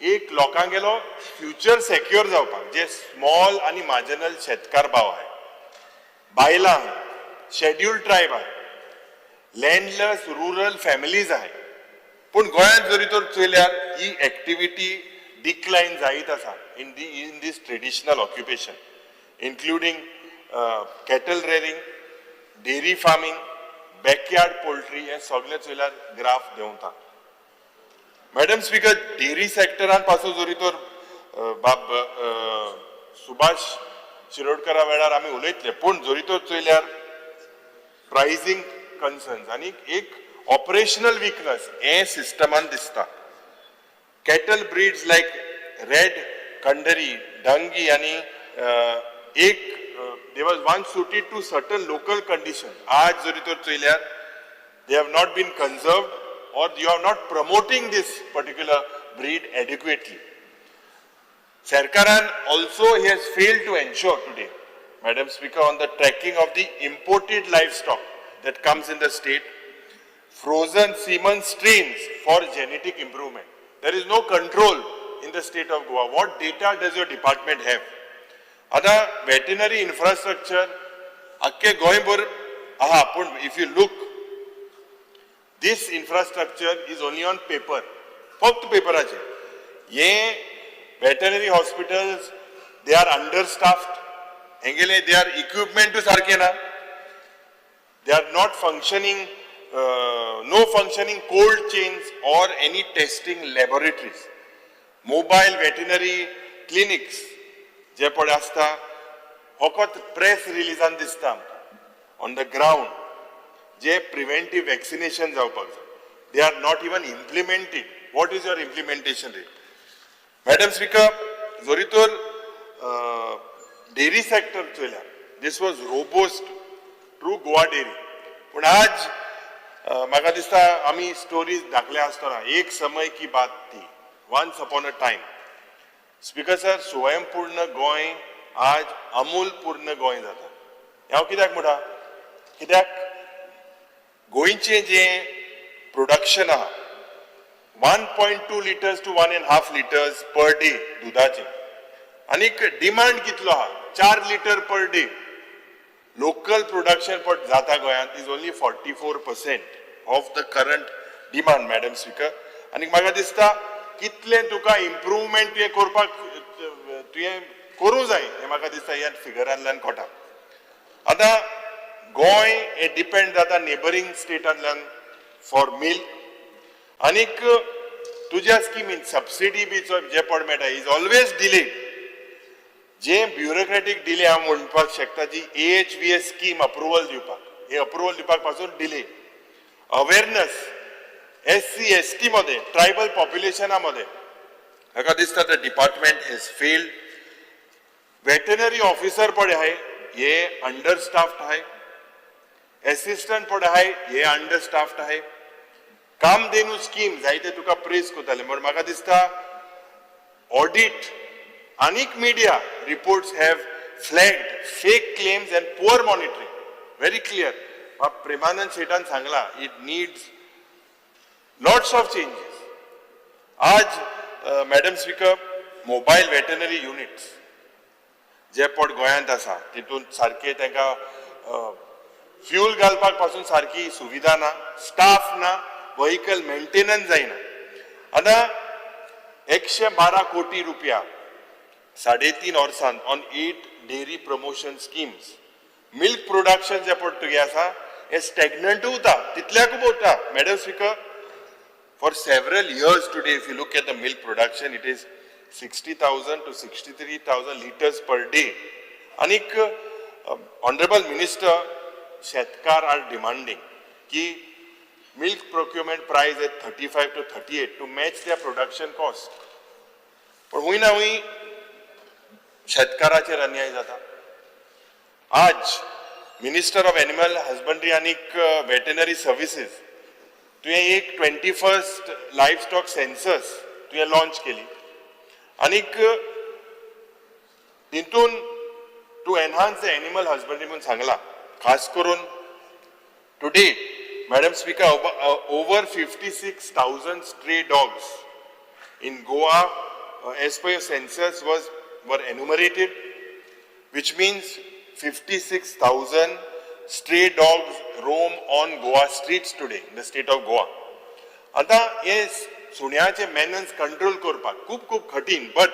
एक लोकांगेलो future secure जावपाक, जे small आणि marginal शेतकार भाव आहे, बायलां, शेड्यूल्ड ट्रायब आहे, लँडलेस रुरल फॅमिलीज आहे. पण गोंयांत जरी तर चयल्यार ही एक्टिविटी डिक्लायन जायत आसा in these traditional occupation, including cattle rearing, dairy farming, backyard poultry, हे सगळे चयल्यार ग्राफ देंवता. मॅडम स्पीकर, डेअरी सेक्टरान पासून जरी तर बाब सुभाष शिरोडकरा वेळार आमी उलयतले, पण जरी तर चयल्यार प्रायसींग कन्सर्न्स आनी एक ऑपरेशनल वीकनेस हे सिस्टमान दिसता. Cattle breeds like red Kandhari, Dangi आनी एक they was one suited to certain local condition. आज जरी तर चयल्यार they have not been conserved or you are not promoting this particular breed adequately. Sarkaran also has failed to ensure today, Madam Speaker, on the tracking of the imported livestock that comes in the state, frozen semen strains for genetic improvement. There is no control in the state of Goa. What data does your department have? Other veterinary infrastructure, akke goimbur, but if you look, this infrastructure is only on paper. फक्त पेपराचे. ये veterinary hospitals, they are understaffed. हेंगेले they are equipment सारखे ना. They are not functioning, no functioning cold chains or any testing laboratories. Mobile veterinary clinics, जे पडे आसता, फकत press releasean दिसता on the ground. जे preventive vaccination जावपाक जाय, they are not even implemented. What is your implementation rate? Madam speaker, जरी तर dairy sector चयल्यार this was robust through Goa dairy. पूण आज म्हाका दिसता आमी स्टोरीज दाखल्या आसतना एक समय की बात थी, once upon a time. Speaker sir, स्वयंपूर्ण गोंय आज अमूल पूर्ण गोंय जाता. हांव कित्याक म्हणटा? कित्याक गोंयचे जे प्रोडक्शन आहा 1.2 litres to 1.5 litres per day दुधाचे, आणि डिमांड कितलो आहा 4 litre per day. Local production पण जाता गोंयांत is only 44% of the current demand. Madam speaker, आणि म्हाका दिसता कितले तुका इम्प्रुवमेंट तुवें करपाक तुवें करूं जाय हें म्हाका दिसता ह्या फिगरांतल्यान कळटा. आतां गोंय हे डिपेंड जाता नेबरिंग स्टेटांतल्यान फॉर मिल्क, आनीक तुज्या स्किमीन सबसिडी बी जे पड मेळटा इज ऑलवेज डिलेड. जे ब्युरोक्रेटीक डिले हांव म्हणपाक शकता, जी AHVS स्कीम अप्रुवल दिवपाक, हे अप्रुवल दिवपाक पासून डिले. अवेरनेस SC ST मध्ये, ट्रायबल पॉप्युलेशनामध्ये म्हाका दिसता the department has failed. Veterinary officer पडे आहे हे अंडरस्टाफ्ड आहे, असिस्टंट पडे आहे हे अंडरस्टाफ्ड आहे. कामधेनू स्कीम जायते तुका प्रेस करताले, पण म्हाका दिसता ऑडिट आनीक media reports have flagged fake claims and poor monitoring. Very clear. Premanand शेटान सांगला it needs lots of changes. आज madam speaker, mobile veterinary units जे पड गोंयांत आसा तितून सारखे तांकां फ्यूल घालपाक पासून सारकी सुविधा ना, स्टाफ ना, व्हेकल मेंटेनन्स जायना. आतां 112 कोटी रुपया 3.5 वर्सान on 8 dairy promotion schemes. Milk production जे पडत तुगे आसा हे स्टॅग्नंट उरता तितल्याकूच उरता. Madam speaker, for several years today, if you look at the milk production, it is 60,000 to 63,000 liters per day. Anik, Honorable Minister, Shetkar are demanding ki milk procurement price at 35 to 38 to match their production cost. पण हुई ना हुई शेतकाराचेर अन्याय जाता. आज minister of animal husbandry आणि veterinary services तुवें एक 21st लायफस्टॉक सेन्सस तुवें लॉन्च केली आनीक तितून to enhance the animal husbandry म्हणून सांगला. खास करून today madam speaker over 56,000 stray dogs in Goa as per your census were enumerated, which means 56,000 stray dogs roam on Goa streets today in the state of Goa. आता हे सुण्याचे मेनन्स control करपाक खूप कठीण. But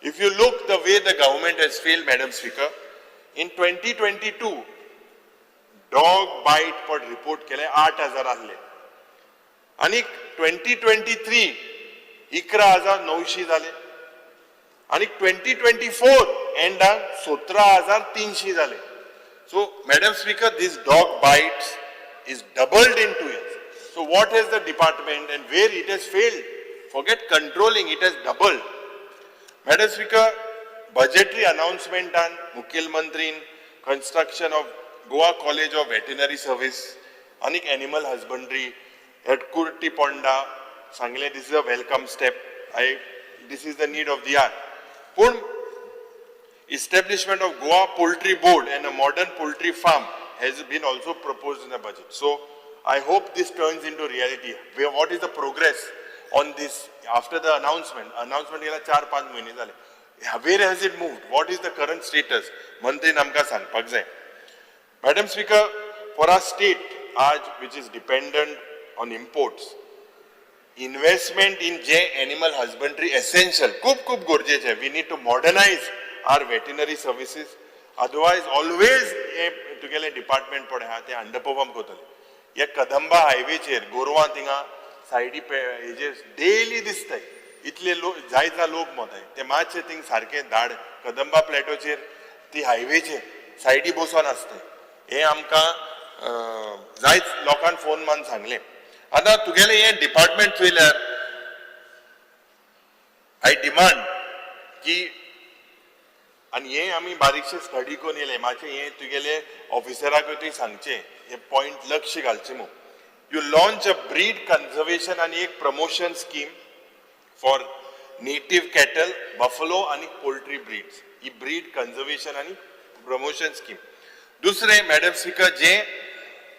if you look the way the government has failed, madam speaker, in 2022 dog bite पण report केले 8,000 आहले आणि 2023 11,900 झाले आणि 2024 एंडाक 17,300 झाले. So, Madam Speaker, this dog bites is doubled in 2 years. So, what has the department and where it has failed? Forget controlling, it has doubled. Madam Speaker, budgetary announcement done, Mukhil Mantri in construction of Goa College of Veterinary Service, Anik Animal Husbandry at Kurti Ponda, Sangle, this is a welcome step. This is the need of the hour. Pun establishment of Goa Poultry Board and a modern poultry farm has been also proposed in the budget. So I hope this turns into reality. What is the progress on this after the announcement? Announcement गेला 4-5 महिने झाले. Where has it moved? What is the current status? मंत्री आमकां सांगपाक जाय. Madam Speaker, for our state, which is dependent on imports, investment in animal husbandry essential. खूप गरजेचे. We need to modernize our veterinary services. Otherwise, always तुगेले department पडे हा ते अंडरपरफॉर्म करतले. या कदंबा हायवेचेर गोरवां थिंगा सायडी हेजेर डेली दिसताय इतले लोक जायता लोक मोताय ते मातशे थिंग सारखे धाड कदंबा प्लॅटोचेर ती हायवेचेर सायडी बसोन आसताय. हे आमकां जायत लोकांन फोन मान सांगले. आता तुगेले हे डिपार्टमेंट चोयल्यार आय डिमांड की आणि हे आम्ही बारीकशे स्टडी करून येले मातशे हे तुगेले ऑफिसराक तुवें सांगचे हे पॉइंट लक्ष घालचे मग. You launch a breed conservation आणि एक promotion scheme for native cattle, buffalo आणि पोल्ट्री ब्रीड्स. ही ब्रीड कन्झर्वेशन आणि प्रमोशन स्कीम. दुसरे मॅडम स्पीकर, जे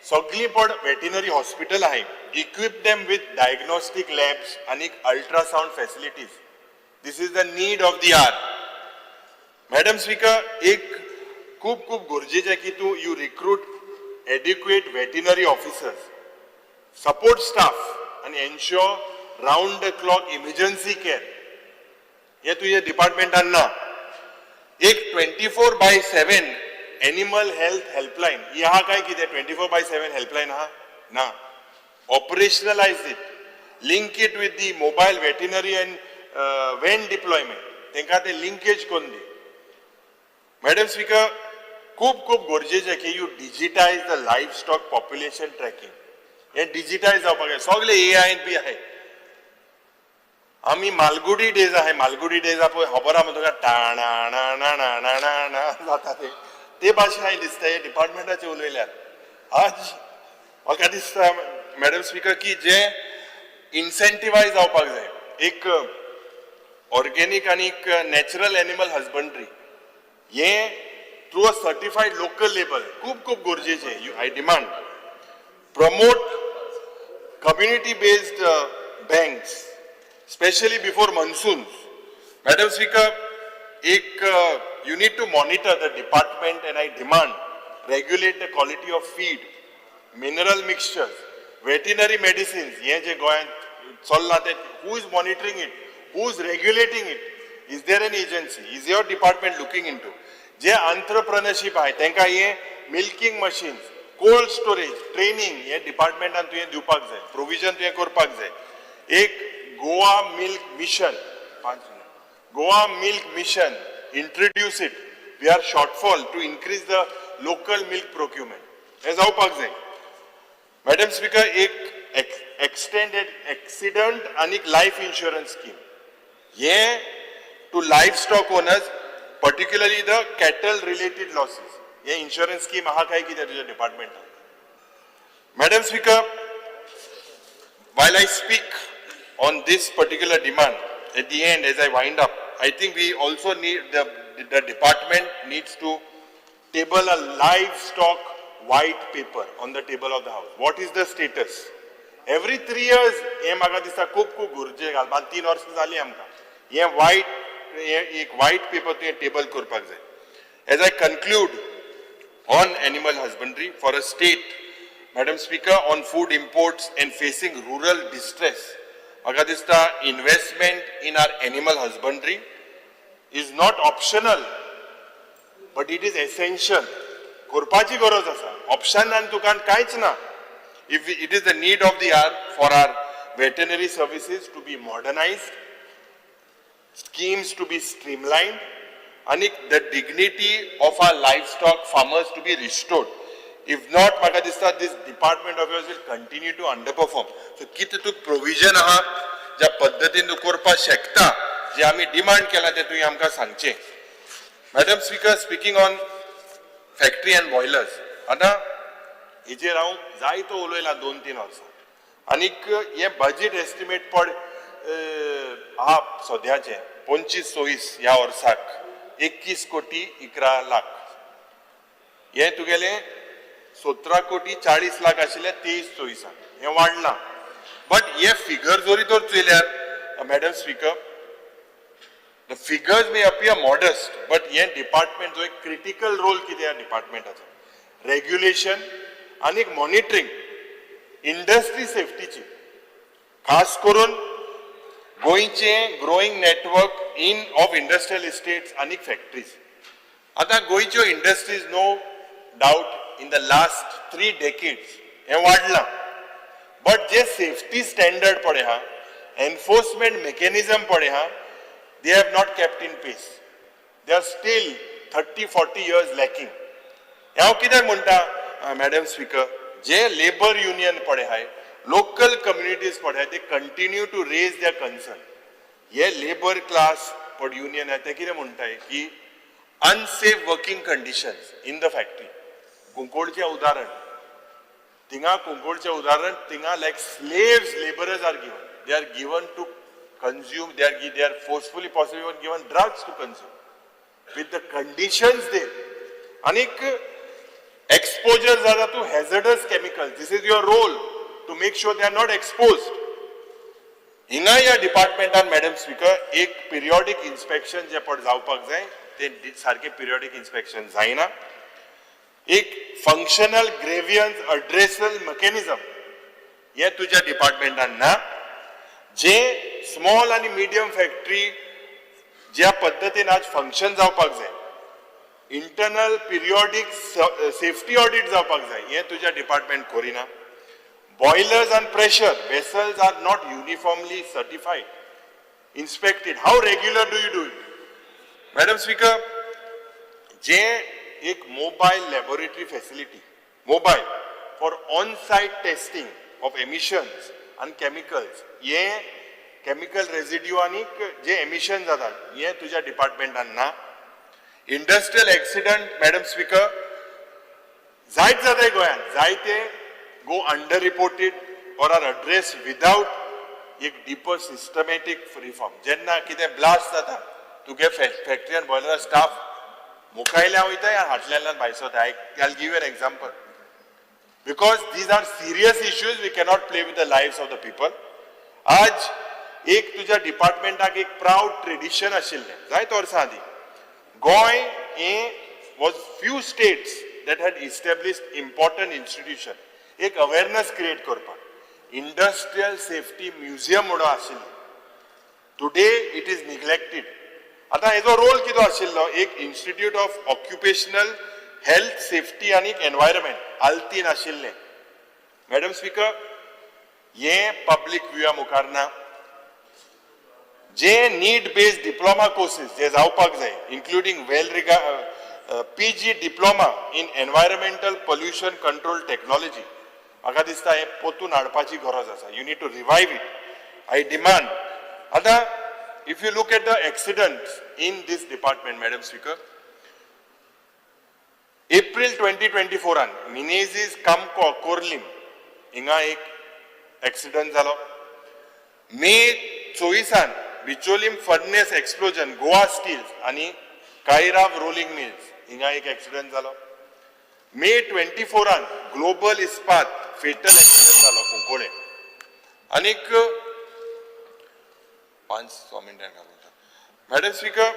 सगळी पण वेटनरी हॉस्पिटल आहे equip them with diagnostic labs आणि ultrasound facilities. This is the need of the hour. Madam speaker, एक खूप गरजेचे की तू you recruit educate veterinary officers, support staff आणि ensure round the clock emergency care. हे तुझ्या डिपार्टमेंटान ना. एक 24/7 एनिमल हेल्थ हेल्पलाईन ही हा काय किती 24/7 हेल्पलाईन हा ना. Operationalise it, link it with the mobile veterinary and van deployment, तांकां ते लिंकेज करून दी. मॅडम स्पीकर, खूप गरजेचे की you digitise the livestock population tracking. हे डिजिटायज जावपाक जाय. सगळे AI बी आहे. आम्ही मालगुडी डेज आहे, मालगुडी डेज पळय खबर आहा तुका टाणा जाता ते भाशेन हांवें दिसता हे डिपार्टमेंटाचे उलयल्यार. आज म्हाका दिसता मॅडम स्पीकर की जे इन्सेंटिवायज जावपाक जाय. एक ऑर्गेनिक आणि नॅचरल एनिमल हजबंड्री हे through a certified local label खूप गरजेचे. I demand promote community based banks specially before monsoons. Madam Speaker, you need to monitor the department and I demand regulate the quality of feed, mineral mixtures, veterinary medicines. हे जे गोयांत चल्ला ते who is monitoring it, who is regulating it. Is there an agency, is your department looking into जे entrepreneurship आहे तांकां हे milking machines, cold storage, training हे डिपार्टमेंटान तुवें दिवपाक जाय, प्रोविजन तुवें करपाक जाय. एक Goa milk mission, Goa milk mission, introduce it. We are shortfall to increase the local milk procurement हे जावपाक जाय. मॅडम स्पीकर, एक एक्सटेंडेड एक्सिडंट आणि लाईफ इन्शुरन्स स्कीम हे to livestock owners, particularly the cattle related losses, हे insurance scheme आहा काय कितें तुज्या डिपार्टमेंटान? Madam speaker, while I speak on this particular demand, at the end, as I wind up, I think we also need the department needs to table a livestock white paper on the table of the house. What is the status? Every 3 years, हे म्हाका दिसता खूब गुरजे घाल, 3 वर्सां जाली आमकां. हे एक white paper तुवें table करपाक जाय. As I conclude on animal husbandry for a state, Madam Speaker, on food imports and facing rural distress, म्हाका दिसता investment in our animal husbandry is not optional, but it is essential. करपाची गरज आसा. Option आनी तुका कांयच ना. If it is the need of the hour for our veterinary services to be modernized, schemes to be streamlined, and the dignity of our livestock farmers to be restored. If not, म्हाका दिसता this department of yours will continue to underperform. So कितें तुका provision आहा ज्या पद्धतीन तूं करपाक शकता, जे आमी डिमांड केला ते तुवें आमकां सांगचें. Madam speaker, speaking on factory and boilers, आतां हेजेर हांव जायतो उलयला 2-3 वर्सां. आनीक हे बजेट एस्टिमेट पड आहा सद्याचे 25-26 ह्या वर्साक 21 कोटी 11 लाख. हे तुगेले 17 कोटी 40 लाख आशिल्ले 23-24 हे वाडला. बट हे फिगर जरी तर चोयल्यार madam speaker, the figures may appear modest, but हे डिपार्टमेंट जो एक क्रिटिकल रोल कितें ह्या डिपार्टमेंटाचो, रेग्युलेशन आनी मॉनिटरिंग, इंडस्ट्री सेफ्टीची, खास करून गोंयचे growing network in of industrial estates आनी फॅक्टरीज. आतां गोंयच्यो industries no doubt in the last 3 decades हे वाडला. बट जे सेफ्टी स्टँडर्ड पळय हा, एनफोर्समेंट मेकॅनिझम पळय हा, they have not kept in pace. They are still 30-40 years lacking. हांव कित्याक म्हणटा मॅडम स्पीकर, जे लेबर युनियन पळय हाय, लोकल कम्युनिटीज पळय हाय, ते continue to raise their concern. हे लेबर क्लास पड युनियन आहे ते कितें म्हणटाय की unsafe working conditions in the factory. कुंकोळचें उदाहरण, थिंगा कुंकोळचें उदाहरण, थिंगा like slaves labourers are given. They are given to consume, they are forcefully possibly even given drugs to consume with the conditions there. Anik exposure zada to hazardous chemicals. This is your role to make sure they are not exposed. Hinga ya department and Madam Speaker, ek periodic inspection je pad जावपाक जाय, ते सारखे periodic inspection जायना. एक functional grievance addressal mechanism हे तुझ्या डिपार्टमेंटान ना. जे small आणि मीडियम फॅक्टरी ज्या पद्धतीन आज फंक्शन जावपाक जाय, इंटरनल पिरियोडिक सेफ्टी ऑडिट जावपाक जाय, हे तुझ्या डिपार्टमेंट करिना. Boilers and pressure vessels are not uniformly certified, inspected. How regular do you do it? Madam speaker, जे एक mobile laboratory facility, mobile for on site testing of emissions and chemicals, ये chemical residue आणि जे emission जातात हे तुझ्या डिपार्टमेंटान ना. Industrial accident madam speaker जायत जाताय गोंयान, जायते गो अंडर रिपोर्टेड और आर अड्रेस विदाउट एक डीपर सिस्टमॅटिक रिफॉर्म. जेन्ना कितें ब्लास्ट जाता, तुगे फॅक्टरी आनी बॉयलर स्टाफ मुखायल्या वयता या हाटल्यान भायर सरता. I'll give you an example. Because these are serious issues, we cannot play with the lives of the people. आज एक तुझ्या डिपार्टमेंटाक एक प्राउड ट्रेडिशन आशिल्लें जायत वर्सां आदीं. गोंय हे was few states that had established important institution, एक अवेअरनेस क्रिएट करपाक. इंडस्ट्रियल सेफ्टी म्युझियम म्हणून आशिल्लें. Today it is neglected. आता हेजो रोल कितें आशिल्लो एक institute of occupational health safety आनी एनवायरमेंट आल्तीन आशिल्लें. मॅडम स्पीकर हे पब्लीक व्ह्यूआ मुखार ना. जे नीड बेस्ड डिप्लोमा कोर्सेस जे जावपाक जाय including PG diploma in environmental pollution control technology म्हाका दिसता हे पोतून हाडपाची गरज आसा. You need to revive it. I demand. आता if you look at the accidents in this department madam speaker, April 2024 Menezes cum Corlim हिंगा एक एक्सिडेंट जालो. May 24 Bicholim furnace explosion Goa steels आनी कायराव रोलिंग मिल्स हिंगा एक एक्सिडेंट जालो. मे 24 ग्लोबल इस्पात फेटल एक्सिडेंट जालो कुंकोळे. आनीक 5 मिनटां मॅडम स्पीकर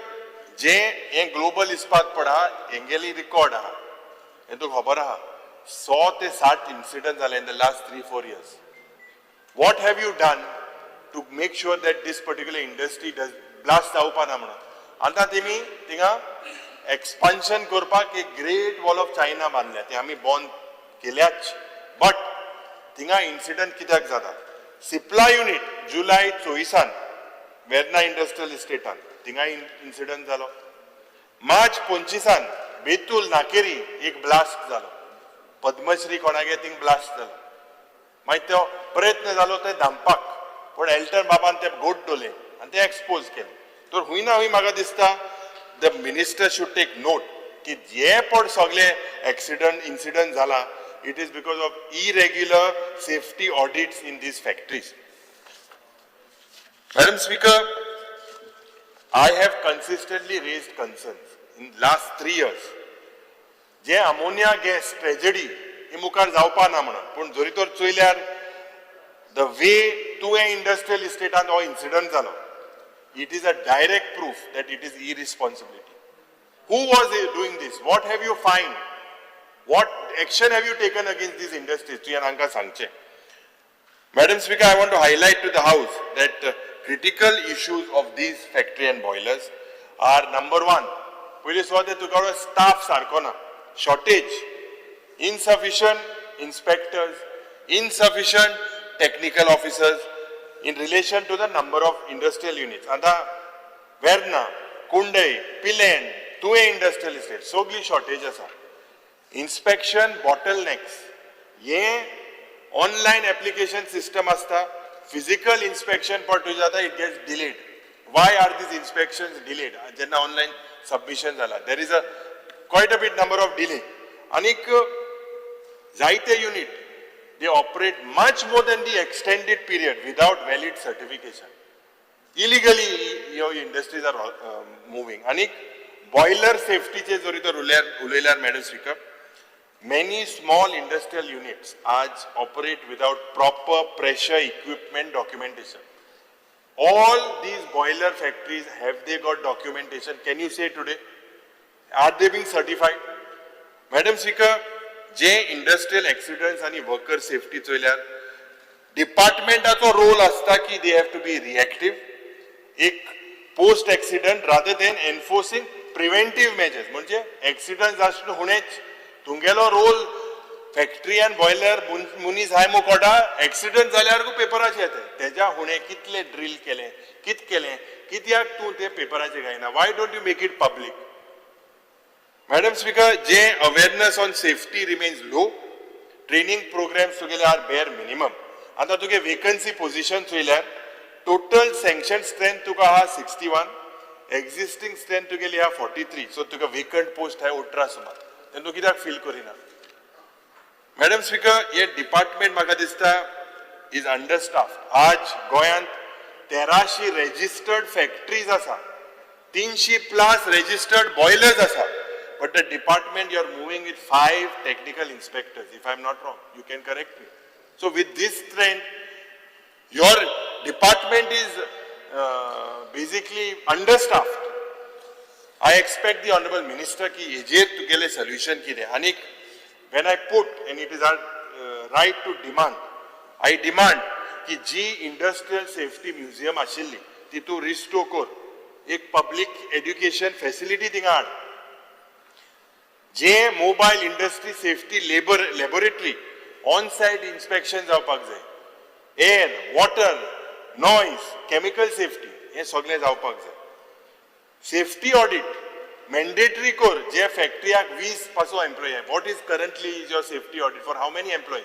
जे हे ग्लोबल इस्पात पडा हेंगेली रिकॉर्ड आहा हे तुका खबर आहा 100 ते 60 इन्सिडेंट जाले इन the last 3-4 years. What have you done to make sure that this particular industry does blast जावपा ना म्हणून. आता तेमी थिंगा एक्सपान्शन करपाक एक ग्रेट वॉल ऑफ चायना बांदल्या ते आमी बंद केल्याच. बट थिंगा इन्सिडंट कित्याक जाता. सिप्ला युनिट जुलय 24 वेर्ना इंडस्ट्रियल इस्टेटान थिंगा इन्सिडंट जालो. मार्च 25 बेतूल नाकेरी एक ब्लास्ट जालो. पद्मश्री कोणागे थिंग ब्लास्ट जालो. मागीर तो प्रयत्न जालो ते धांपपाक पण एल्टन बाबान ते गोट दोले आनी ते एक्सपोज केले. तर हुंय ना हुंय म्हाका दिसता the minister should take note की जे पण सगळे इन्सिडंट जाला it is because of irregular safety audits in these factories. Madam speaker, I have consistently raised concerns in last 3 years. जे अमोनिया गॅस ट्रेजेडी ही मुखार जावपा ना म्हणून पूण जरी तर चोयल्यार the way to a industrial इस्टेटान हो इन्सिडंट जालो it is a direct proof that it is irresponsibility. Who was doing this? What have you find? What action have you taken against these industries? तुयेन हांकां सांगचें. Madam Speaker, I want to highlight to the House that critical issues of these factory and boilers are number 1. पयलीं सुवातेर तुका staff सारको ना. Shortage, insufficient inspectors, insufficient technical officers in relation to the number of industrial units. Anta Verna, Kundai, Pilen, Tuve industrial estates, sogli shortage asa. Inspection bottlenecks. Ye online application system asta, physical inspection par tu jata, it gets delayed. Why are these inspections delayed? Jenna online submission zala. There is a quite a bit number of delay. Anik zaite unit, they operate much more than the extended period without valid certification. Illegally, your industries are moving. Anik boiler safety che jori to ulaylar Madam Speaker. Many small industrial units operate without proper pressure equipment documentation. All these boiler factories, have they got documentation? Can you say today? Are they being certified? Madam Speaker, जे industrial accidents आणि worker safety चोयल्यार डिपार्टमेंटाचो role आसता की they have to be reactive. एक post accident rather than enforcing preventive measures. म्हणजे accident जावन हुणेच तुमगेलो रोल फॅक्टरी एंड बॉयलर मुनीस हाय मुकोटा एक्सिडेंट जाल्यार पेपराचेर येता तेज्या हुणे कितले ड्रील केले कित केले कित्याक तूं ते पेपराचेर घायना. Why don't you make it public. Madam Speaker, जे awareness on safety remains low, training programs together are bare minimum. आता तुगे vacancy position चोयल्यार total sanctioned strength तुका हा 61, existing strength तुगेली हा 43, so तुका vacant post है 18 सुमार. तेन्ना तूं कित्याक फील करिना? Madam Speaker, ये department म्हाका दिसता is understaffed. आज गोंयांत 1300 registered factories आसा, 300+ registered boilers आसा. But the department you are moving with 5 technical inspectors, if I am not wrong, you can correct me. So with this trend, your department is basically understaffed. I expect the Honorable Minister ki ejer to gele solution ki de. Anik, when I put, and it is our right to demand, I demand ki G Industrial Safety Museum ashilli, titu restore kor. एक public education facility थिंगा हाड. जे mobile industry safety laboratory on site inspection जावपाक जाय. Air, water, noise, chemical safety हे सगळें जावपाक जाय. सेफ्टी ऑडिट मॅन्डेटरी कोर जे फॅक्टरीक 20 पासून एम्प्लॉई आहे. What is currently is your safety audit for how many employees?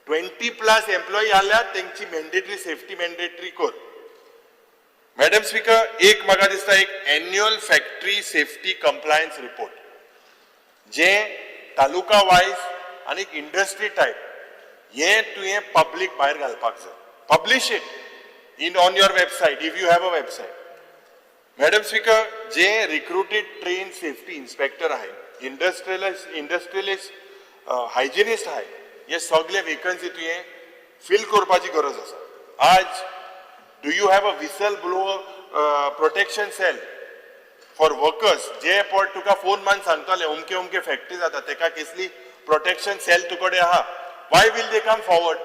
20+ employee आल्यात तेंची मॅन्डेटरी सेफ्टी मॅन्डेटरी कोर. मॅडम स्पीकर, एक म्हाका दिसता एक annual factory safety compliance report जे तालुका वायज आणि इंडस्ट्री टायप हे तुवें पब्लीक भायर घालपाक जाय. Publish it on your website if you have a website. Madam speaker, J recruited train safety inspector आहे, इंडस्ट्रियलिस्ट हायजिनिस्ट आहे, हे सगळे वेकन्सी तुवें फिल करपाची गरज आसा. आज do you have a whistle blower protection cell for workers जे पॉट तुका फोन मान सांगतले अमके अमके फॅक्टरी जाता तेका कसली प्रोटेक्शन सेल तुकडे आहा? Why will they come forward?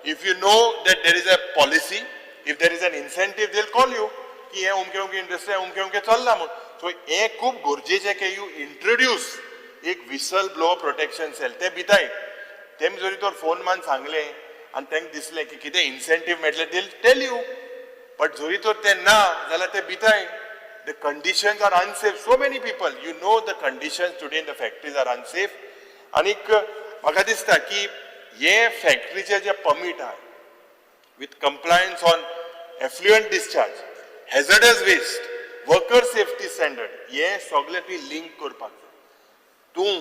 If you know that there is a policy, if there is an incentive they will call you की हे अमके अमके इंडस्ट्री अमके अमके चल्ला म्हणून. सो हे खूप गरजेचे की यू इंट्रोड्यूस एक विसल ब्लोअर प्रोटेक्शन सेल. ते भिताय तेम जरी तर फोन मान सांगले आणि तांकां दिसलें की कितें इन्सेंटिव्ह मेळटले they will tell you. But जरी तर ते ना जाल्यार ते भिताय. The conditions are unsafe. So many people, you know the conditions today in the factories are unsafe. आनीक म्हाका दिसता की हे फॅक्टरीचे जे परमीट आहे with compliance on effluent discharge, hazardous waste, worker safety standard, हे सगळे ती लिंक करपाक जाय. तूं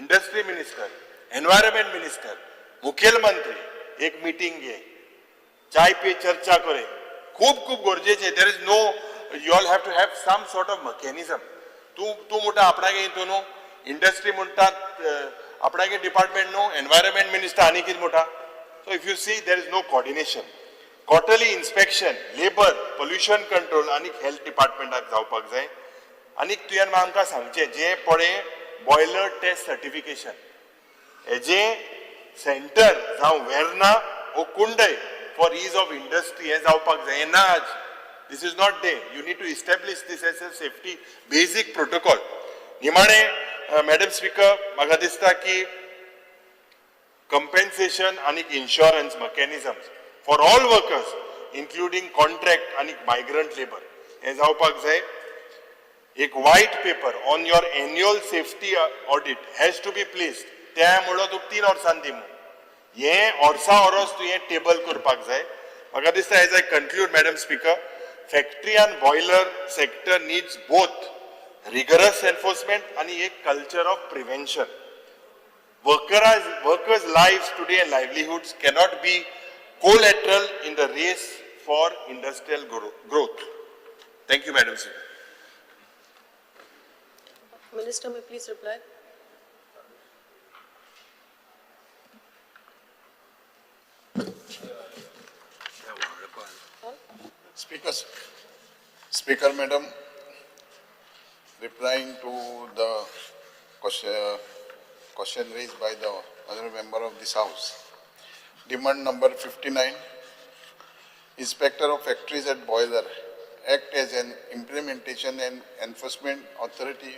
इंडस्ट्री मिनिस्टर, एनवायरमेंट मिनिस्टर, मुखेलमंत्री एक मीटिंग घे, चाय पे चर्चा करे. खूप खूप गरजेचे. There is no you all have to have some sort of mechanism. तू म्हणटा आपणागे हितून न्हू, इंडस्ट्री म्हणटात आपणागे डिपार्टमेंट न्हू, एनवायरमेंट मिनिस्टर आनी कितें म्हणटा. So if you see there is no coordination. Quarterly inspection labour, pollution control आनी हेल्थ डिपार्टमेंटाक जावपाक जाय. आनीक तुवें आमकां सांगचें जे पळय बॉयलर टेस्ट सर्टिफिकेशन हेजे सेंटर जावं वेर्ना वो कुंडय फॉर ईज ऑफ इंडस्ट्री हे जावपाक जाय. हे ना आज. This is not there. You need to establish this as a safety basic protocol. निमाणे मॅडम स्पीकर म्हाका दिसता की compensation आणि insurance mechanisms for all workers including contract आणि migrant labor हे जावपाक जाय. एक white paper on your annual safety audit has to be placed. त्या म्हणून तुका 3 वर्सां दिमू. हे वर्सा वरोस तूं हे टेबल करपाक जाय. म्हाका दिसता as I conclude madam speaker, factory and boiler sector needs both rigorous enforcement and a culture of prevention. Workers' lives today and livelihoods cannot be collateral in the race for industrial growth. Thank you, Madam Speaker. Minister, may please reply. Speaker Madam, replying to the question raised by the other member of this House. Demand number 59, Inspector of Factories at Boiler act as an implementation and enforcement authority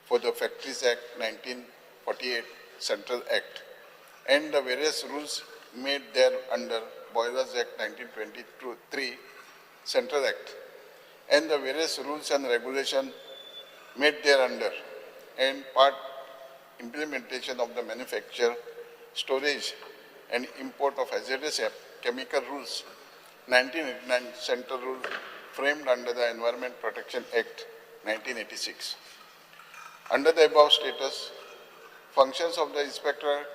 for the Factories Act 1948 Central Act and the various rules made there under Boilers Act 1923 Central Act and the various rules and regulations made thereunder and part implementation of the manufacture, storage and import of hazardous chemical rules 1989 Central Rule framed under the Environment Protection Act 1986. Under the above status, functions of the inspector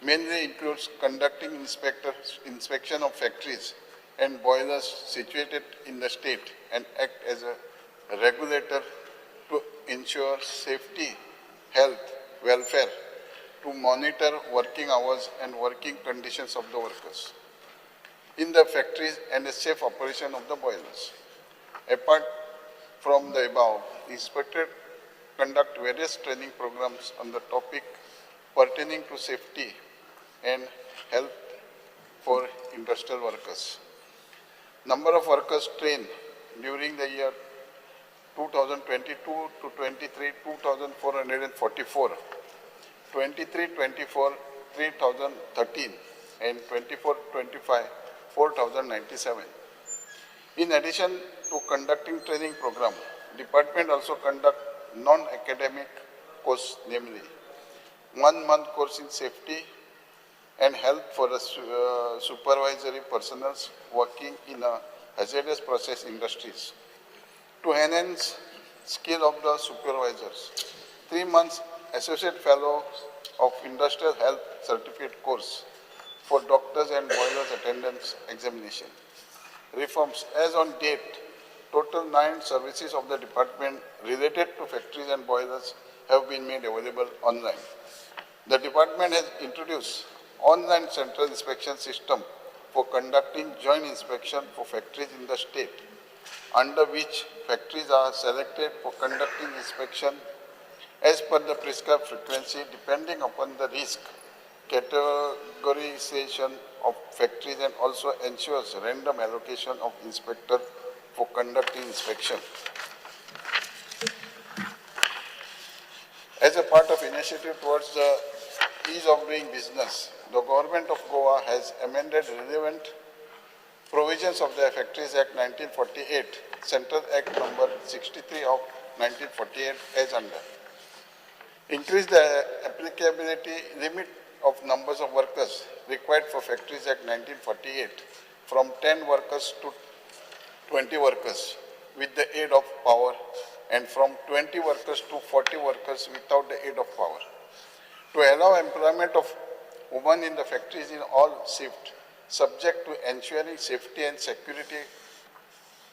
mainly includes conducting inspection of factories and boilers situated in the state and act as a regulator to ensure safety, health, welfare, to monitor working hours and working conditions of the workers in the factories and a safe operation of the boilers. Apart from the above, the inspector conduct various training programs on the topic pertaining to safety and health for industrial workers. Number of workers trained during the year 2022 to 23, 2,444. 23-24, 3,013. And 24-25, 4,097. In addition to conducting training program, department also conduct non-academic course, namely 1 month course in safety and health for the supervisory personnel working in a hazardous process industries. To enhance skill of the supervisors, 3 months associate fellow of industrial health certificate course for doctors and boilers attendance examination. Reforms as on date, total 9 services of the department related to factories and boilers have been made available online. The department has introduced online central inspection system for conducting joint inspection for factories in the state, under which factories are selected for conducting inspection as per the prescribed frequency depending upon the risk categorization of factories, and also ensures random allocation of inspector for conducting inspection. As a part of initiative towards the ease of doing business, the government of Goa has amended relevant provisions of the Factories Act 1948, Central Act number 63 of 1948 as under. Increase the applicability limit of numbers of workers required for Factories Act 1948 from 10 workers to 20 workers with the aid of power, and from 20 workers to 40 workers without the aid of power. To allow employment of women in the factories in all shifts, subject to ensuring safety and security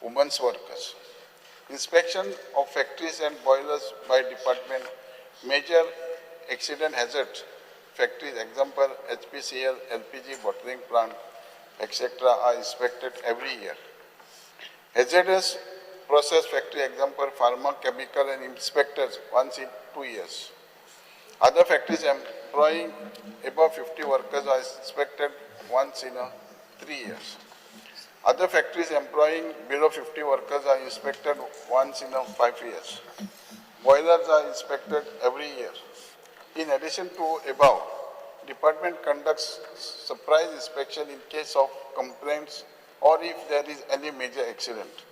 women's workers. Inspection of factories and boilers by department, major accident hazard factories, example HPCL, LPG bottling plant, etc. are inspected every year. Hazardous process factory, example pharma, chemical, and inspectors once in 2 years. Other factories employing above 50 workers are inspected once in 3 years. Other factories employing below 50 workers are inspected once in 5 years. Boilers are inspected every year. In addition to above, department conducts surprise inspection in case of complaints or if there is any major accident.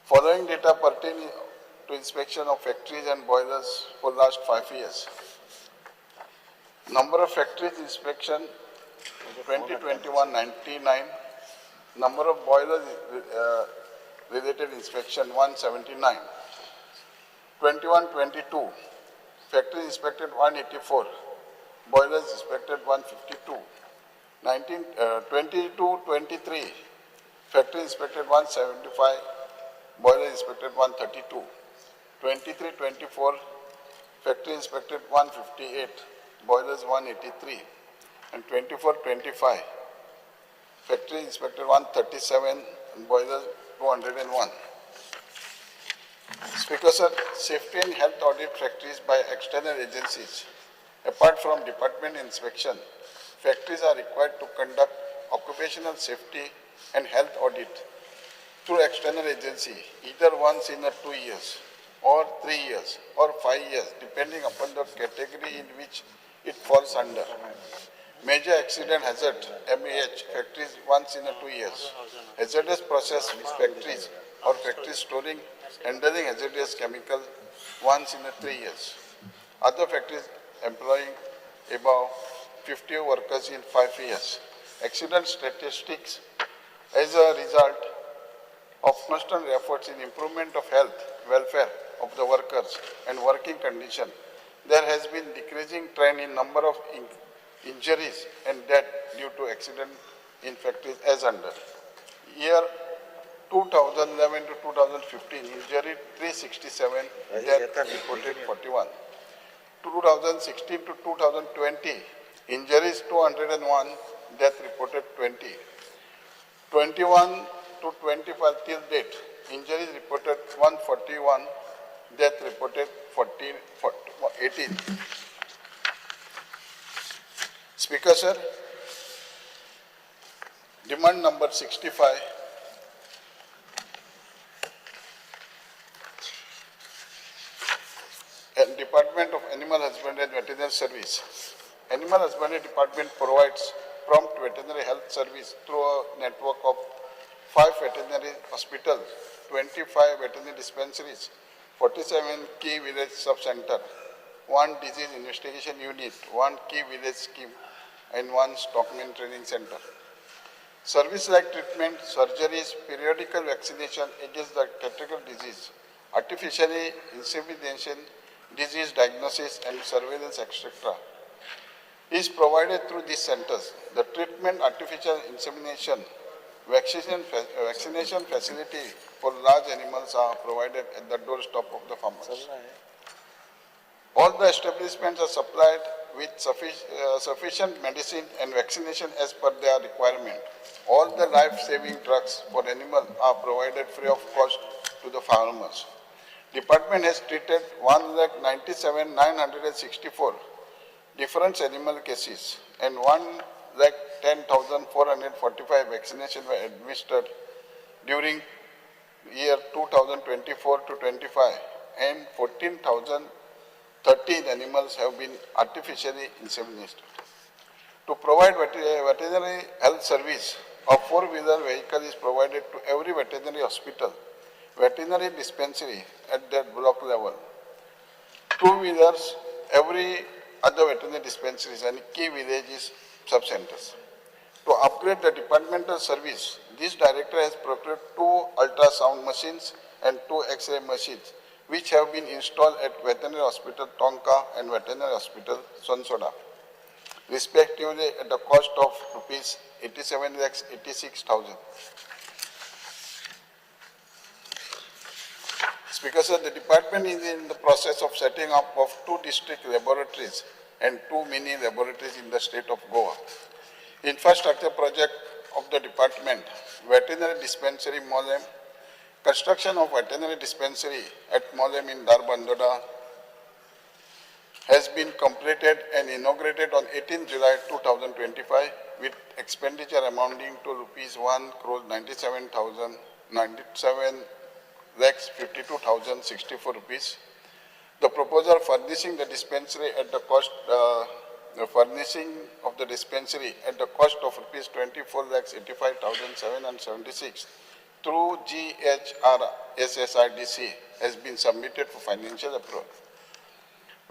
Following data pertaining to inspection of factories and boilers for last 5 years. Number of factories inspection 2021 99. Number of boilers related inspection 179. 21-22 factories inspected 184. Boilers inspected 152. 22-23 factories inspected 175. Boilers inspected 132. 23-24 factory inspected 158, boilers 183, and 24-25 factory inspected 137 and boilers 201. Speaker sir, safety and health audit factories by external agencies. Apart from department inspection, factories are required to conduct occupational safety and health audit through external agency, either once in 2 years, or 3 years, or 5 years, depending upon the category in which it falls under. Major accident hazard, MAH, factories once in 2 years. Hazardous process factories or factories storing, handling hazardous chemical once in 3 years. Other factories employing above 50 workers in 5 years. Accident statistics as a result of constant efforts in improvement of health, welfare of the workers and working condition, there has been decreasing trend in number of injuries and death due to accident in factories as under. Year 2011 to 2015, injury 367, death reported 41. 2016 to 2020, injuries 201, death reported 20. 21 to 25 till date, injuries reported 141, death reported 18. Speaker sir, demand number 65, Department of Animal Husbandry and Veterinary Service. Animal Husbandry Department provides prompt veterinary health service through a network of 5 veterinary hospitals, 25 veterinary dispensaries, 47 key village sub-center, 1 disease investigation unit, 1 key village scheme, and 1 stockman training center. Service like treatment, surgeries, periodical vaccination against the critical disease, artificially insemination, disease diagnosis and surveillance, etc. is provided through these centers. The treatment, artificial insemination, vaccination facility for large animals are provided at the doorstep of the farmers. All the establishments are supplied with sufficient medicine and vaccination as per their requirement. All the life-saving drugs for animals are provided free of cost to the farmers. Department has treated 1,97,964 different animal cases and 1,10,445 vaccinations were administered during year 2024 to 25 and 14,013 animals have been artificially inseminated. To provide veterinary health service, a 4-wheeler vehicle is provided to every veterinary hospital, veterinary dispensary at their block level. 2-wheelers, every other veterinary dispensaries and key villages sub-centers. To upgrade the departmental service, this director has procured 2 ultrasound machines and 2 X-ray machines, which have been installed at Veterinary Hospital Tonka and Veterinary Hospital Sonsoda, respectively at the cost of rupees 87,86,000. Speaker, sir, the department is in the process of setting up of 2 district laboratories and 2 mini laboratories in the state of Goa. Infrastructure project of the department, veterinary dispensary Molem, construction of veterinary dispensary at Molem in Darbandoda has been completed and inaugurated on 18 July 2025 with expenditure amounting to rupees 1,97,52,064 rupees. The proposal furnishing the dispensary at the cost furnishing of the dispensary at the cost of rupees 24,85,776 through GHRSSIDC has been submitted for financial approval.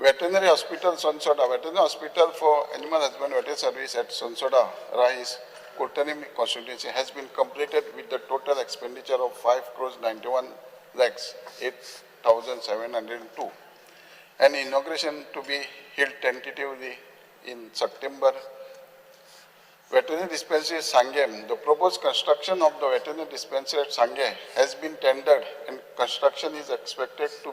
Veterinary Hospital Sonsoda, Veterinary Hospital for Animal Husbandry Veterinary Service at Sonsoda, Rais, Kurtanim constituency has been completed with the total expenditure of 5 crores 91 lakhs 8,702. An inauguration to be held tentatively in September. Veterinary dispensary Sangem. The proposed construction of the veterinary dispensary at Sangem has been tendered and construction is expected to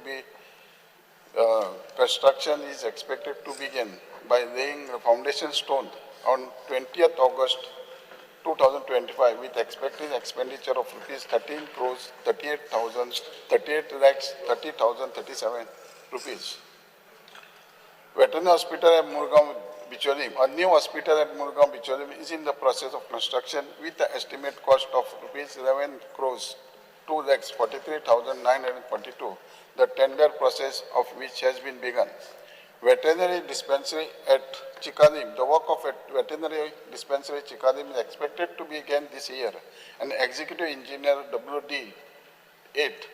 begin by laying the foundation stone on 20th August 2025 with expected expenditure of rupees 13 crores 38 lakhs 30,037 rupees. Veterinary Hospital at Murgaon Bicholim. A new hospital at Murgaon Bicholim is in the process of construction with the estimate cost of rupees 11 crores 2 lakhs 43,942. The tender process of which has been begun. Veterinary dispensary at Chikalim. The work of veterinary dispensary Chikalim is expected to begin this year. An executive engineer WD 8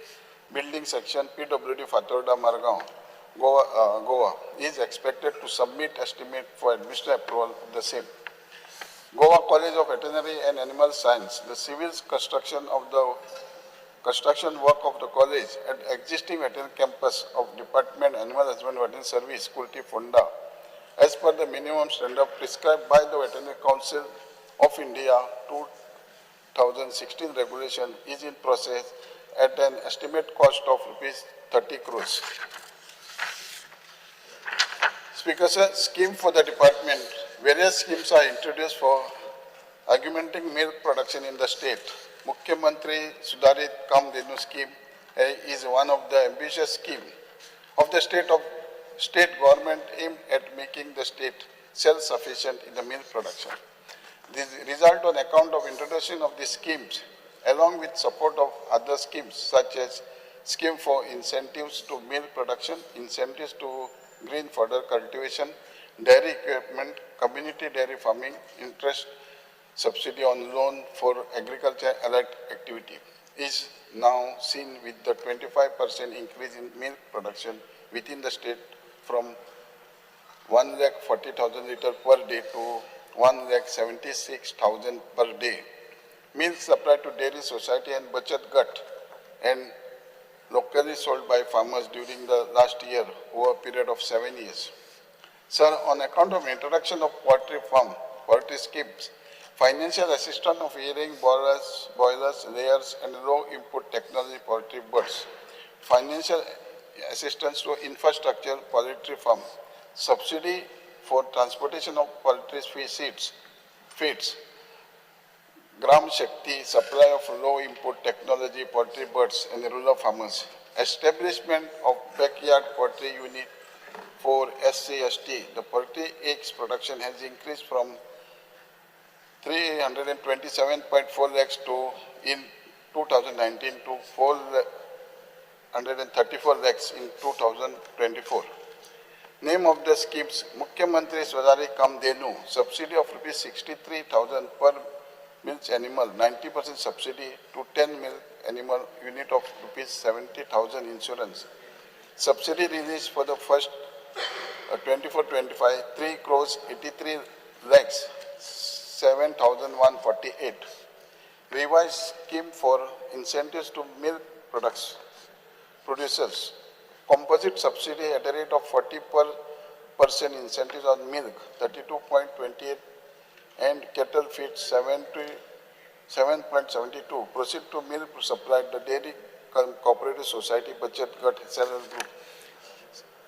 building section PWD Fatorda Margaon, Goa is expected to submit estimate for administrative approval of the same. Goa College of Veterinary and Animal Science. The civil construction work of the college at existing veterinary campus of Department Animal Husbandry Veterinary Service, Kulti Fonda, as per the minimum standard prescribed by the Veterinary Council of India 2016 regulation is in process at an estimate cost of rupees 30 crores. Speaker, sir, scheme for the department. Various schemes are introduced for augmenting milk production in the state. Mukhyamantri Sudarit Kam Denu scheme is one of the ambitious schemes of the state government aimed at making the state self-sufficient in the milk production. This result on account of introduction of these schemes along with support of other schemes such as scheme for incentives to milk production, incentives to green fodder cultivation, dairy equipment, community dairy farming, interest subsidy on loan for agriculture allied activity is now seen with the 25% increase in milk production within the state from 1,40,000 liters per day to 1,76,000 per day. Milk supplied to dairy society and Bachat Gut and locally sold by farmers during the last year over a period of 7 years. Sir, on account of introduction of poultry farm, poultry schemes, financial assistance of hearing boilers, layers and low input technology poultry birds, financial assistance to infrastructure poultry farm, subsidy for transportation of poultry feeds, Gram Shakti, supply of low input technology poultry birds and rural farmers, establishment of backyard poultry unit for SC/ST. The poultry eggs production has increased from 327.4 lakhs in 2019 to 434 lakhs in 2024. Name of the schemes: Mukhyamantri Swadhari Kam Denu, subsidy of rupees 63,000 per milk animal, 90% subsidy to 10 milk animal unit of rupees 70,000 insurance. Subsidy released for the first 24-25, 3 crores 83 lakhs 7,148. Revised scheme for incentives to milk producers. Composite subsidy at a rate of 40% incentives on milk, 32.28, and cattle feed 7.72. Proceed to milk supplied the Dairy Cooperative Society Bachat Gut SLL Group.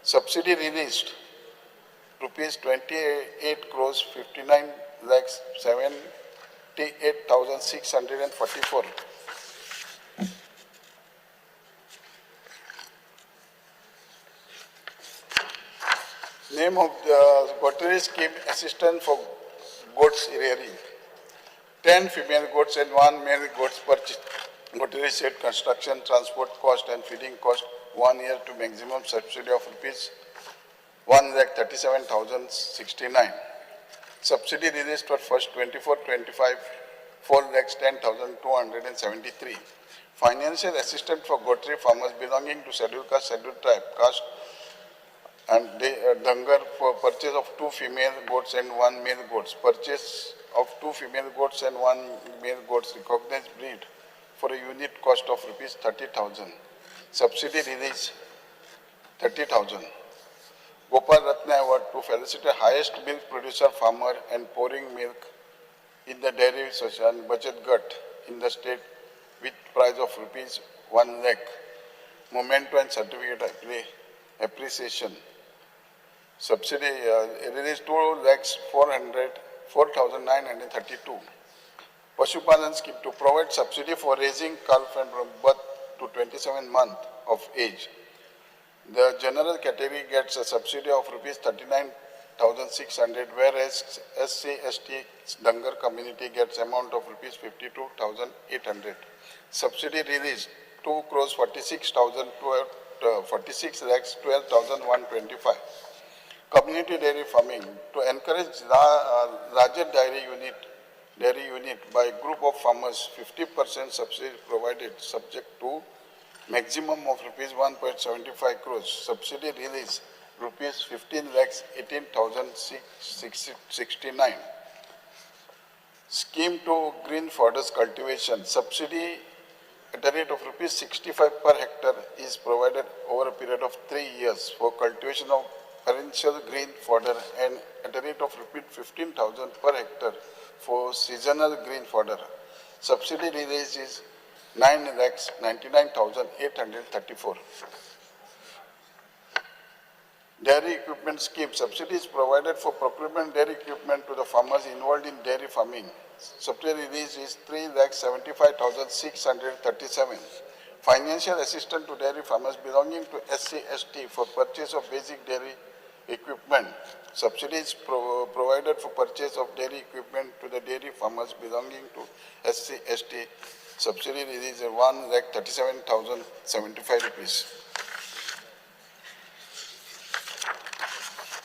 Subsidy released rupees 28 crores 59 lakhs 78,644. Name of the Gottery scheme: assistant for goats rearing. 10 female goats and 1 male goats purchased. Gottery set construction, transport cost and feeding cost 1 year to maximum subsidy of rupees 1,37,069. Subsidy released for first 24-25 4,10,273. Financial assistance for Gottery farmers belonging to scheduled caste, scheduled tribe, caste and Dangar for purchase of 2 female goats and 1 male goats. Purchase of 2 female goats and 1 male goats recognized breed for a unit cost of rupees 30,000. Subsidy release 30,000. Gopal Ratna Award to felicitate highest milk producer farmer and pouring milk in the dairy social budget gut in the state with prize of rupees 1 lakh. Memento and certificate appreciation. Subsidy released 2,04,932. Pashupalan scheme to provide subsidy for raising calf and from birth to 27 months of age. The general category gets a subsidy of rupees 39,600, whereas SC/ST Dangar community gets amount of rupees 52,800. Subsidy released 2 crores 46 lakhs 12,125. Community dairy farming to encourage larger dairy unit by group of farmers. 50% subsidy provided, subject to maximum of rupees 1.75 crores. Subsidy release rupees 15 lakhs 18,669. Scheme to green fodders cultivation. Subsidy at the rate of rupees 65 per hectare is provided over a period of 3 years for cultivation of perennial green fodder and at the rate of rupees 15,000 per hectare for seasonal green fodder. Subsidy release is 9,99,834. Dairy equipment scheme. Subsidies provided for procurement dairy equipment to the farmers involved in dairy farming. Subsidy release is 3,75,637. Financial assistance to dairy farmers belonging to SC/ST for purchase of basic dairy equipment. Subsidies provided for purchase of dairy equipment to the dairy farmers belonging to SC/ST Subsidy release 1,37,075 rupees.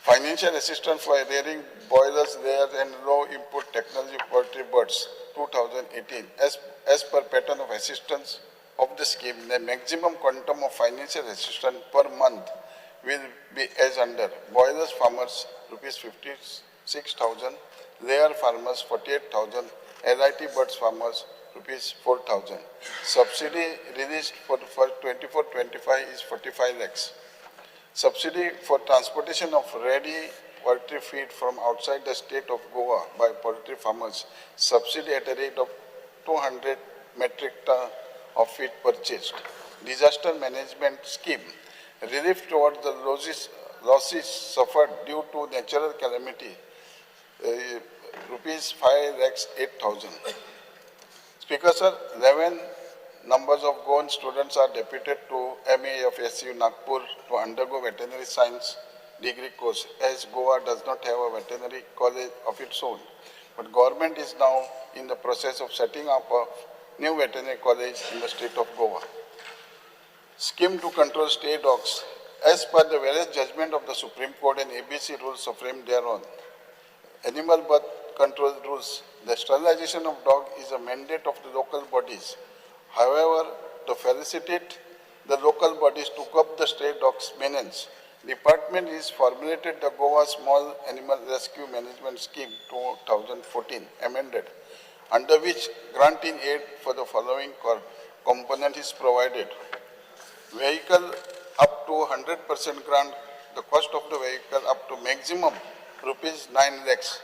Financial assistance for rearing boilers, layers and low input technology poultry birds, 2018. As per pattern of assistance of the scheme, the maximum quantum of financial assistance per month will be as under. Boilers farmers, rupees 56,000. Layer farmers, 48,000. LIT birds farmers, rupees 4,000. Subsidy released for 24-25 is 45 lakhs. Subsidy for transportation of ready poultry feed from outside the state of Goa by poultry farmers. Subsidy at a rate of 200 metric ton of feed purchased. Disaster management scheme. Relief towards the losses suffered due to natural calamity. Rupees 5 lakhs 8,000. Speaker sir, 11 numbers of Goan students are deputed to MAFSU Nagpur to undergo veterinary science degree course, as Goa does not have a veterinary college of its own. But government is now in the process of setting up a new veterinary college in the state of Goa. Scheme to control stray dogs. As per the various judgment of the Supreme Court and ABC rules framed thereon, animal birth control rules, the sterilization of dog is a mandate of the local bodies. However, to felicitate the local bodies took up the stray dogs maintenance. Department is formulated the Goa Small Animal Rescue Management Scheme 2014 amended, under which granting aid for the following component is provided. Vehicle up to 100% grant, the cost of the vehicle up to maximum rupees 9 lakhs.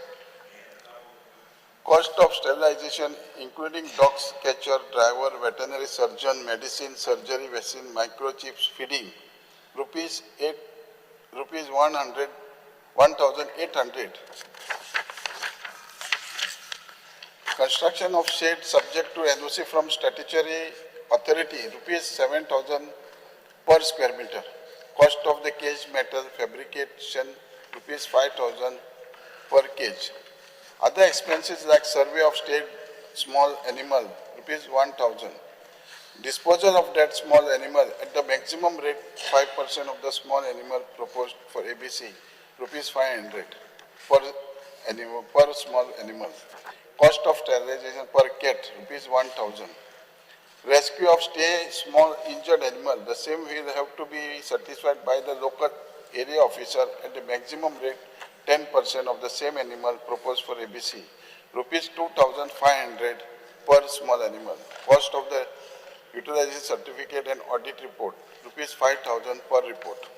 Cost of sterilization, including dogs, catcher, driver, veterinary surgeon, medicine, surgery, vaccine, microchips, feeding, rupees 1,800. Construction of shed subject to NOC from statutory authority, rupees 7,000 per square meter. Cost of the cage metal fabrication, rupees 5,000 per cage. Other expenses like survey of state small animal, rupees 1,000. Disposal of that small animal at the maximum rate, 5% of the small animal proposed for ABC, rupees 500 per small animal. Cost of sterilization per cat, rupees 1,000. Rescue of stray small injured animal, the same will have to be satisfied by the local area officer at the maximum rate, 10% of the same animal proposed for ABC, rupees 2,500 per small animal. Cost of the utilization certificate and audit report, rupees 5,000 per report.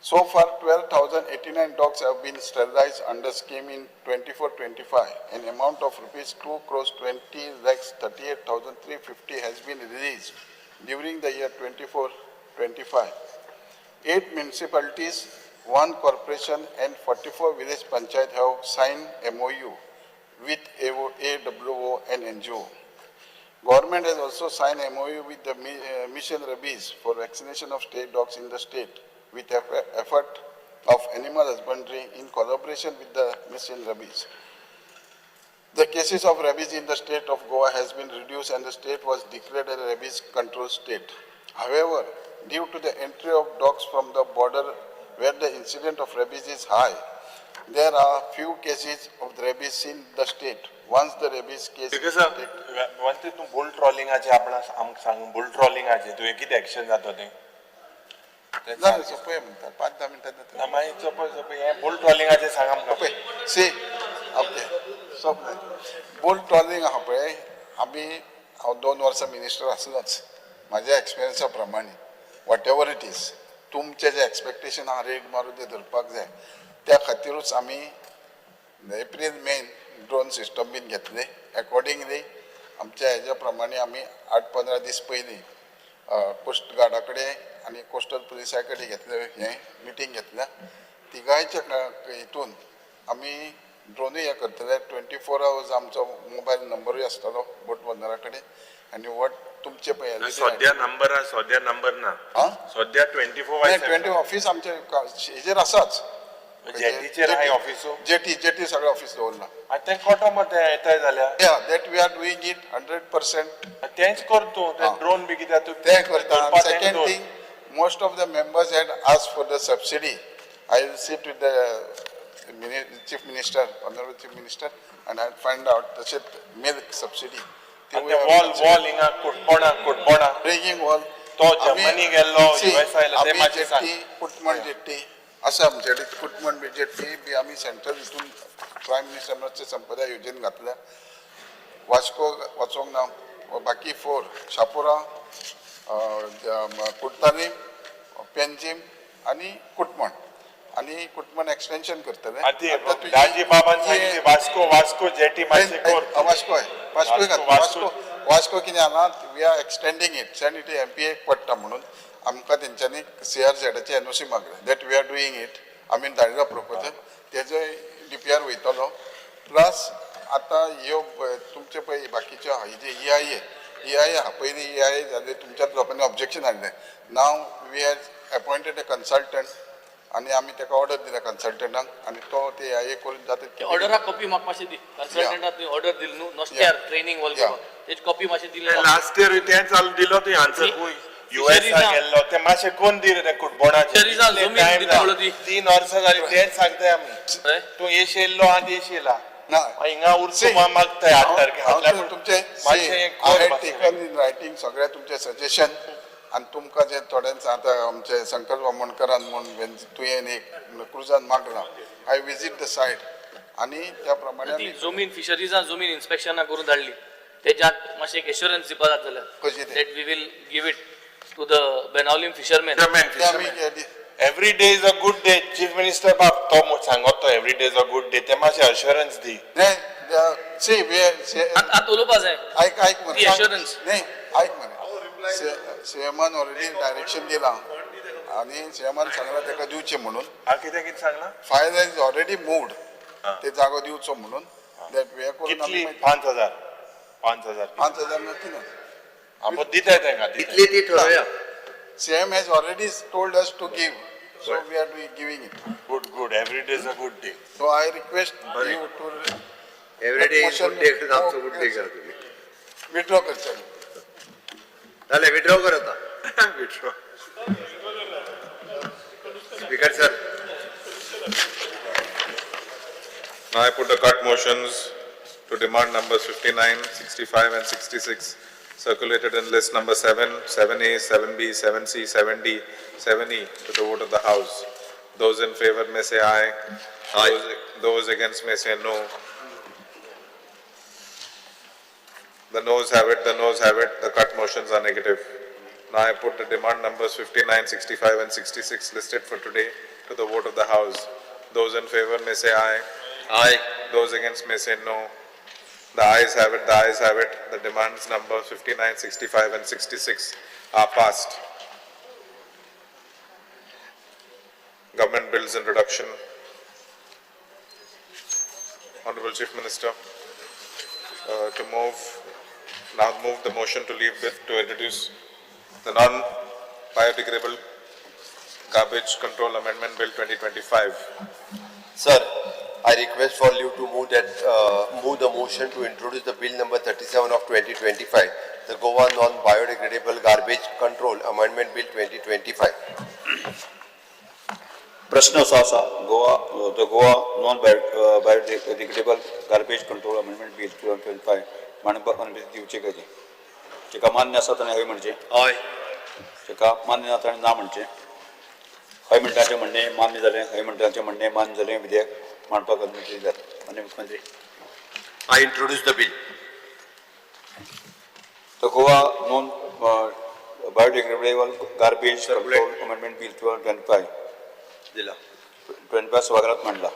So far, 12,089 dogs have been sterilized under scheme in 24-25. An amount of rupees 2 crores 20 lakhs 38,350 has been released during the year 24-25. 8 municipalities, 1 corporation and 44 village panchayat have signed MOU with AWO and NGO. Government has also signed MOU with the Mission Rabies for vaccination of stray dogs in the state with effort of animal husbandry in collaboration with the Mission Rabies. The cases of rabies in the state of Goa has been reduced and the state was declared a rabies control state. However, due to the entry of dogs from the border where the incidence of rabies is high, there are few cases of rabies in the state. Once the rabies case Because wanted to bull trolling aje आपण सांग bull trolling aje तू एक किती action जातो ते जालें, सोपय म्हणतात 5-10 मिनटात जाता. ना मागीर चोप हे bull trolling aje सांग आमकां पळय सी ओके सोपलें. बुल ट्रॉलिंग आहा पळय, हांव 2 वर्सां मिनिस्टर आसलोच. म्हाज्या एक्सपिरियन्सा प्रमाणे वॉट एवर इट इज, तुमचे जे एक्सपेक्टेशन आहा रेट मारून ते धरपाक जाय, त्या खातीरूच आमी एप्रील मे ड्रोन सिस्टम बीन घेतले. अकॉर्डिंगली आमच्या हेज्या प्रमाणे आमी 8-15 दीस पयलीं कोस्ट गार्डा कडेन आनी कोस्टल पुलिसा कडेन घेतले हें मिटींग घेतल्या. तिगायच्या हितून आमी ड्रोनूय हे करतले. 24 hours आमचो मोबायल नंबरूय आसतलो बोट बंदरा कडेन आनी वॉट तुमचे पळय सद्या नंबर ना सद्या 24/7 ऑफिस आमचे हेजेर आसाच. जेटीचेर हाय ऑफिसो जेटी सगळे ऑफिस दवरला. आनी ते कोटामध्ये येताय जाल्यार या that we are doing it 100%. तेंच कर तूं ते ड्रोन बी कित्याक तूं ते करता. करपा तेंच Second दवर. thing, most of the members had asked for the subsidy. I will sit with the Chief Minister, Honorable Chief Minister, and I'll find out the milk subsidy. आनी ते वॉल हिंगा कुटपणा Bringing wall. तो Germany गेल्लो, US आयलो, ते मातशें सांग. कुटमण jetty असं आमच्याकडे कुटमण जेट्टी बी आम्ही सेंट्रल हितून प्रायम मिनिस्टराचे संपदा येवजण घातल्या. वास्को वचोंक ना. बाकी 4 शापोरा, कुर्तालीम, पेंजीम आणि कुटमण आणि कुटमण एक्सटेंशन करतले. आनी ती दाजी बाबान सांगितली वास्को जेटी मातशें कर. वास्को कितें आला we are extending it sanitary MP पडटा म्हणून आमकां तेंच्यांनी CRZचे NOC मागले. That we are doing it. आमी धाडलो प्रपोजल. तेजो DPR वयतलो. प्लस आतां ह्यो तुमचे पळय बाकीच्यो जे EIA हा पयलीं EIA जाले तुमच्याच लोकांनी ऑब्जेक्शन हाडलें. Now we has appointed a consultant आनी आमी ताका ऑर्डर दिल्या कन्सल्टंटाक आनी तो ते EIA करून जाता. ऑर्डराक कॉपी म्हाका मातशी दी. कन्सल्टंटाक तुवें ऑर्डर दिली न्हू नुस्त्यार ट्रेनिंग वॉल तेजी कॉपी मातशी दिली. लास्ट इयर तें चालू दिलो तुवें आन्सर US गेल्लो ते मातशें कोण दी रे कुटबोणाचें. 3 वर्सां जाली तेंच सांगताय आमी. तूं येशेल्लो आनी येशेला हिंगा उरसू मागताय 8 तारखेक तुमचे टेकन इन रायटिंग सगळे तुमचे सजेशन आनी तुमकां जे थोड्यांच आतां आमचे शंकर बामणकरान म्हूण तुवें एक क्रुजान मागला. आय विजीट द सायट आनी त्या प्रमाणे ती जमीन फिशरीजां जमीन इन्स्पेक्शनाक करून धाडली. तेज्यात मातशें एक एश्युरन्स दिवपाक जाता जाल्यार that we will give it to the Benaulim fisherman. Every day is a good day. Chief minister बाब तो सांगतो every day is a good day ते मातशें अश्युरन्स दी. आतां उलोवपा जाय. ऐक ती एश्युरन्स नाही ऐक म्हणे सीएमान ऑलरेडी डायरेक्शन दिला आणि सीएमान सांगला ताका दिवचे म्हणून. कितें Sangla file is already moved ते जागो दिवचो म्हणून. दॅट वे करून कितली 5000 नक्की ना. आपण दिताय तांकां इतली ती ठरवया. CM has already told us to give, so we are giving it. Good. Every day is a good day. So I request you to every day is good day आमचो good day करा तुम्ही. withdraw करचें. जाल्यार withdraw कर आता. Withdraw. Speaker sir. Now I put the cut motions to demand numbers 59, 65 and 66 circulated in list number 7, 7A, 7B, 7C, 7D, 7E to the vote of the House. Those in favor may say aye. Aye. Those against may say no. The noes have it, the noes have it. The cut motions are negative. Now I put the demand numbers 59, 65 and 66 listed for today to the vote of the House. Those in favor may say aye. Aye. Those against may say no. The ayes have it, the ayes have it. The demands number 59, 65 and 66 are passed. Government bills introduction. Honorable Chief Minister, move the motion to leave bill to introduce the non-biodegradable garbage control amendment bill 2025. Sir, I request for you to move the motion to introduce the bill number 37 of 2025, the Goa Non-Biodegradable Garbage Control Amendment Bill 2025. प्रश्न असो आसा Goa non biodegradable garbage control amendment bill 2025 मानपाक दिवचे कधी जेका मान्य आसा ताणें हय म्हणचें. हय. जेका मान्य ना ताणें ना म्हणचें. हय म्हणटाचें म्हणणें मान्य जालें, हय म्हणटाचें म्हणणें मान्य जालें. विधेयक मांडपाक अनुमती दिल्यात. माननीय मुख्यमंत्री. I introduce the bill. The Goa non biodegradable garbage control amendment bill 2025 दिला. 25 सभागृहात मांडला.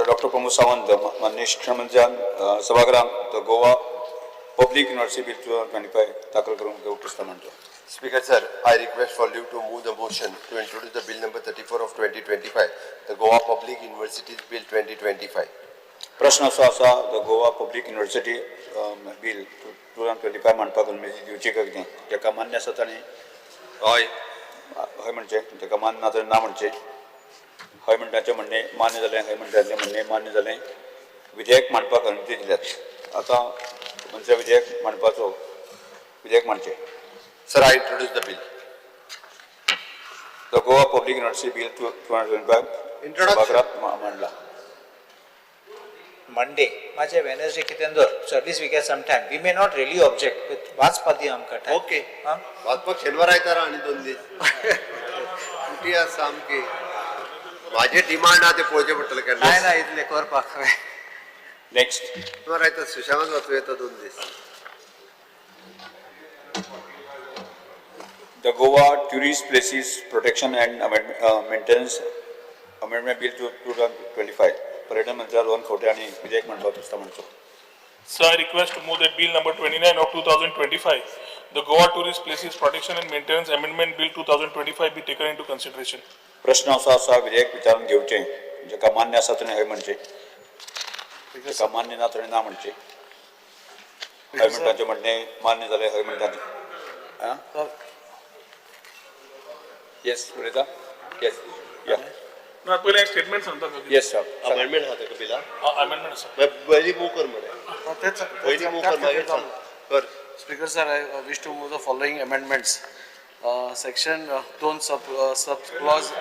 डॉक्टर प्रमोद सावंत माननीय शिक्षण मंत्र्यान सभागृहात गोवा पब्लिक युनिव्हर्सिटी बिल 2025 दाखल करून प्रस्ताव मांडलो. Speaker sir, I request for you to move the motion to introduce the bill number 34 of 2025, the Goa Public Universities Bill 2025. प्रश्न असो आसा the Goa public university bill 2025 मांडपाक अनुमती दिवची काय कितें जेका मान्य आसा ताणें हय हय म्हणचें जेका मान्य ना ताणें ना म्हणचें हय म्हणटाचें म्हणणें मान्य जालें हय म्हणटाचें म्हणणें मान्य जालें विधेयक मांडपाक अनुमती दिल्यात आतां म्हणजे विधेयक मांडपाचो विधेयक मांडचें Sir, I introduce the bill. The Goa public university bill 2025 सभागृहात मांडला Monday, माझे Wednesday कितें दर, so at least we get some time. We may not really object, but वाचपाक दी आमकां time. Okay. हां? वाचपाक शेनवार आयतारा आनी 2 दीस छुटी आसा सामकी म्हाजे डिमांड आहा ते पळोवचें पडटलें केन्ना ना इतलें करपाक. नेक्स्ट शेनवार आयता सुशांत वाचूं येता 2 दीस the Goa tourist places protection and maintenance amendment bill 2025 पर्यटन मंत्री रोहन खंवटे आणि विधेयक मांडपाक दिसता म्हणचो So I request to move that bill number 29 of 2025, the Goa Tourist Places Protection and Maintenance Amendment Bill 2025 be taken into consideration. प्रश्न असो आसा विधेयक विचारून घेवचें जेका मान्य आसा ताणें हय म्हणचें जेका मान्य ना ताणें ना म्हणचें हय म्हणटाचें म्हणणें मान्य जालें हय म्हणटाचें आं येस उलयता येस या ना पहिले एक स्टेटमेंट सांगता येस सर अमेंडमेंट आहा तेका बिला अमेंडमेंट आसा पयलीं मूव कर मरे पयलीं मूव कर मागीर सांग कर Speaker sir, I wish to move the following amendments. Section 2 sub clause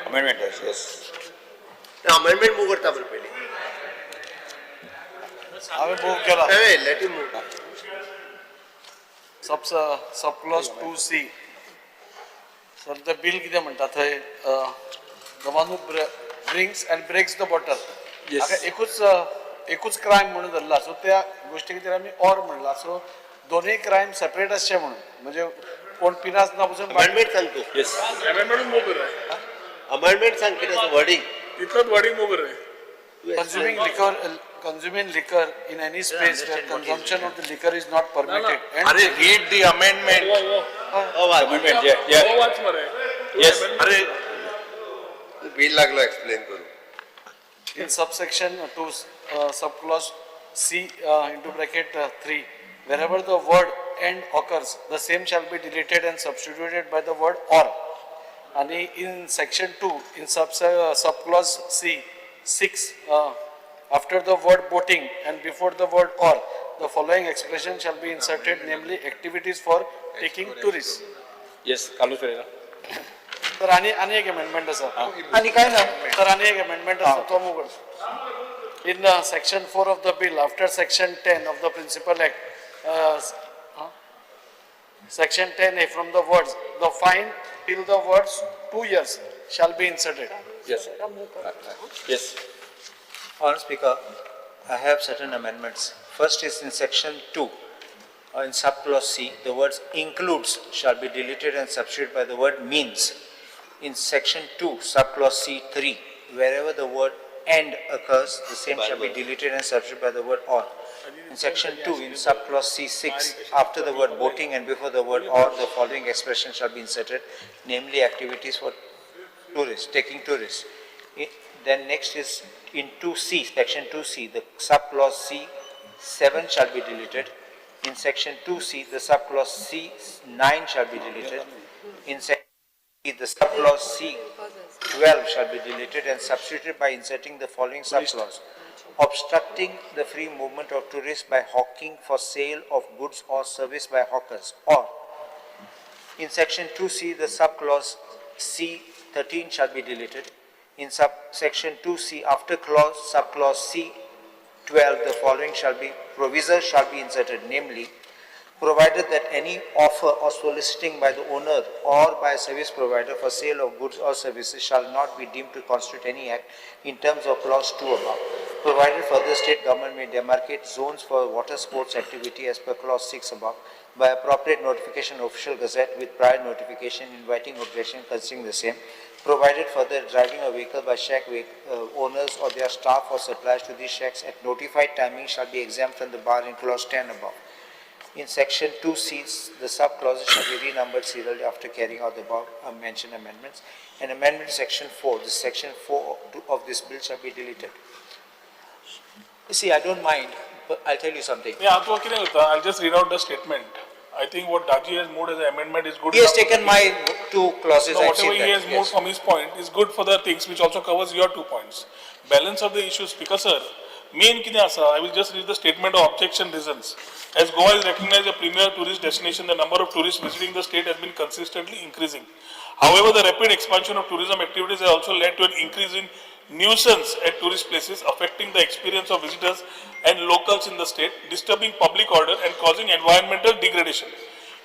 amendment yes amendment move करता बरं पयलीं हांवें मूव केला. Let you move sub clause 2C. Sir, the bill कितें म्हणटा थंय the one who drinks and breaks the bottle. हाका एकूच क्रायम म्हणून धरला सो त्या गोष्टी खातीर आमी ऑर म्हणला सो दोनूय क्रायम सेपरेट आसचे म्हणून म्हणजे कोण पिनास ना पसून अमेंडमेंट सांग तूं येस अमेंडमेंट मूव कर अमेंडमेंट सांग कितें वर्डिंग तितलोच वर्डिंग मूव कर consuming liquor in any space where consumption of the liquor is not permitted. And अरे read the amendment. अमेंडमेंट या वाच मरे येस अरे बिल लागलो एक्सप्लेन करू in subsection 2 subclause C into bracket 3, wherever the word "and" occurs, the same shall be deleted and substituted by the word "or." And in section 2, in subclause C 6, after the word "boating" and before the word "or," the following expression shall be inserted, namely activities for taking tourists. Yes चालू करेला तर आणि एक amendment असा. आणि काय ना तर आणि एक amendment असा तो मूव करतो. In section 4 of the bill, after section 10 of the Principal Act, section 10A, from the words "the fine" till the words 2 years shall be inserted. Yes yes Honourable Speaker, I have certain amendments. First is in section 2, in subclause C, the words "includes" shall be deleted and substituted by the word "means." In section 2, subclause C3, wherever the word "and" occurs, the same shall be deleted and substituted by the word "or." In section 2, in subclause C6, after the word "boating" and before the word "or," the following expression shall be inserted, namely activities for tourists, taking tourists. Then next is in 2C, section 2C, the subclause C7 shall be deleted. In section 2C, the subclause C9 shall be deleted. In section C, the subclause C12 shall be deleted and substituted by inserting the following subclause: obstructing the free movement of tourists by hawking for sale of goods or service by hawkers. Or in section 2C, the subclause C13 shall be deleted. In subsection 2C, after subclause C12, the following provisos shall be inserted, namely, provided that any offer or soliciting by the owner or by a service provider for sale of goods or services shall not be deemed to constitute any act in terms of clause 2 above. Provided further, state government may demarcate zones for water sports activity as per clause 6 above by appropriate notification of official gazette with prior notification inviting objection concerning the same. Provided further, driving a vehicle by shack owners or their staff or suppliers to these shacks at notified timing shall be exempt from the bar in clause 10 above. In section 2C, the sub-clauses shall be renumbered serially after carrying out the above mentioned amendments. An amendment to section 4, the section 4 of this bill shall be deleted. See, I don't mind, but I'll tell you something. Yeah, I'll just read out the statement. I think what Daji has moved as an amendment is good. He has enough. taken my two clauses, No, I've whatever seen he that, has yes. moved from his point is good for the things which also covers your 2 points. Balance of the issue, Speaker sir, main kine asa, I will just read the statement of objection reasons. As Goa is recognized a premier tourist destination, the number of tourists visiting the state has been consistently increasing. However, the rapid expansion of tourism activities has also led to an increase in nuisance at tourist places, affecting the experience of visitors and locals in the state, disturbing public order and causing environmental degradation.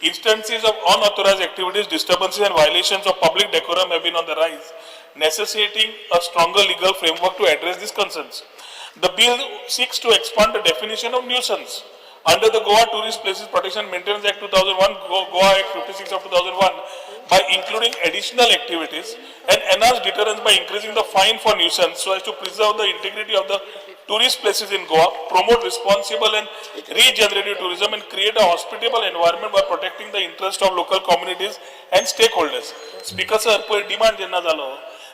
Instances of unauthorized activities, disturbances and violations of public decorum have been on the rise, necessitating a stronger legal framework to address these concerns. The bill seeks to expand the definition of nuisance. Under the Goa Tourist Places Protection and Maintenance Act 2001, Goa Act 56 of 2001, by including additional activities and enhance deterrence by increasing the fine for nuisance so as to preserve the integrity of the tourist places in Goa, promote responsible and regenerative tourism and create a hospitable environment by protecting the interest of local communities and stakeholders. Speaker sir, पयर demand जेन्ना जालो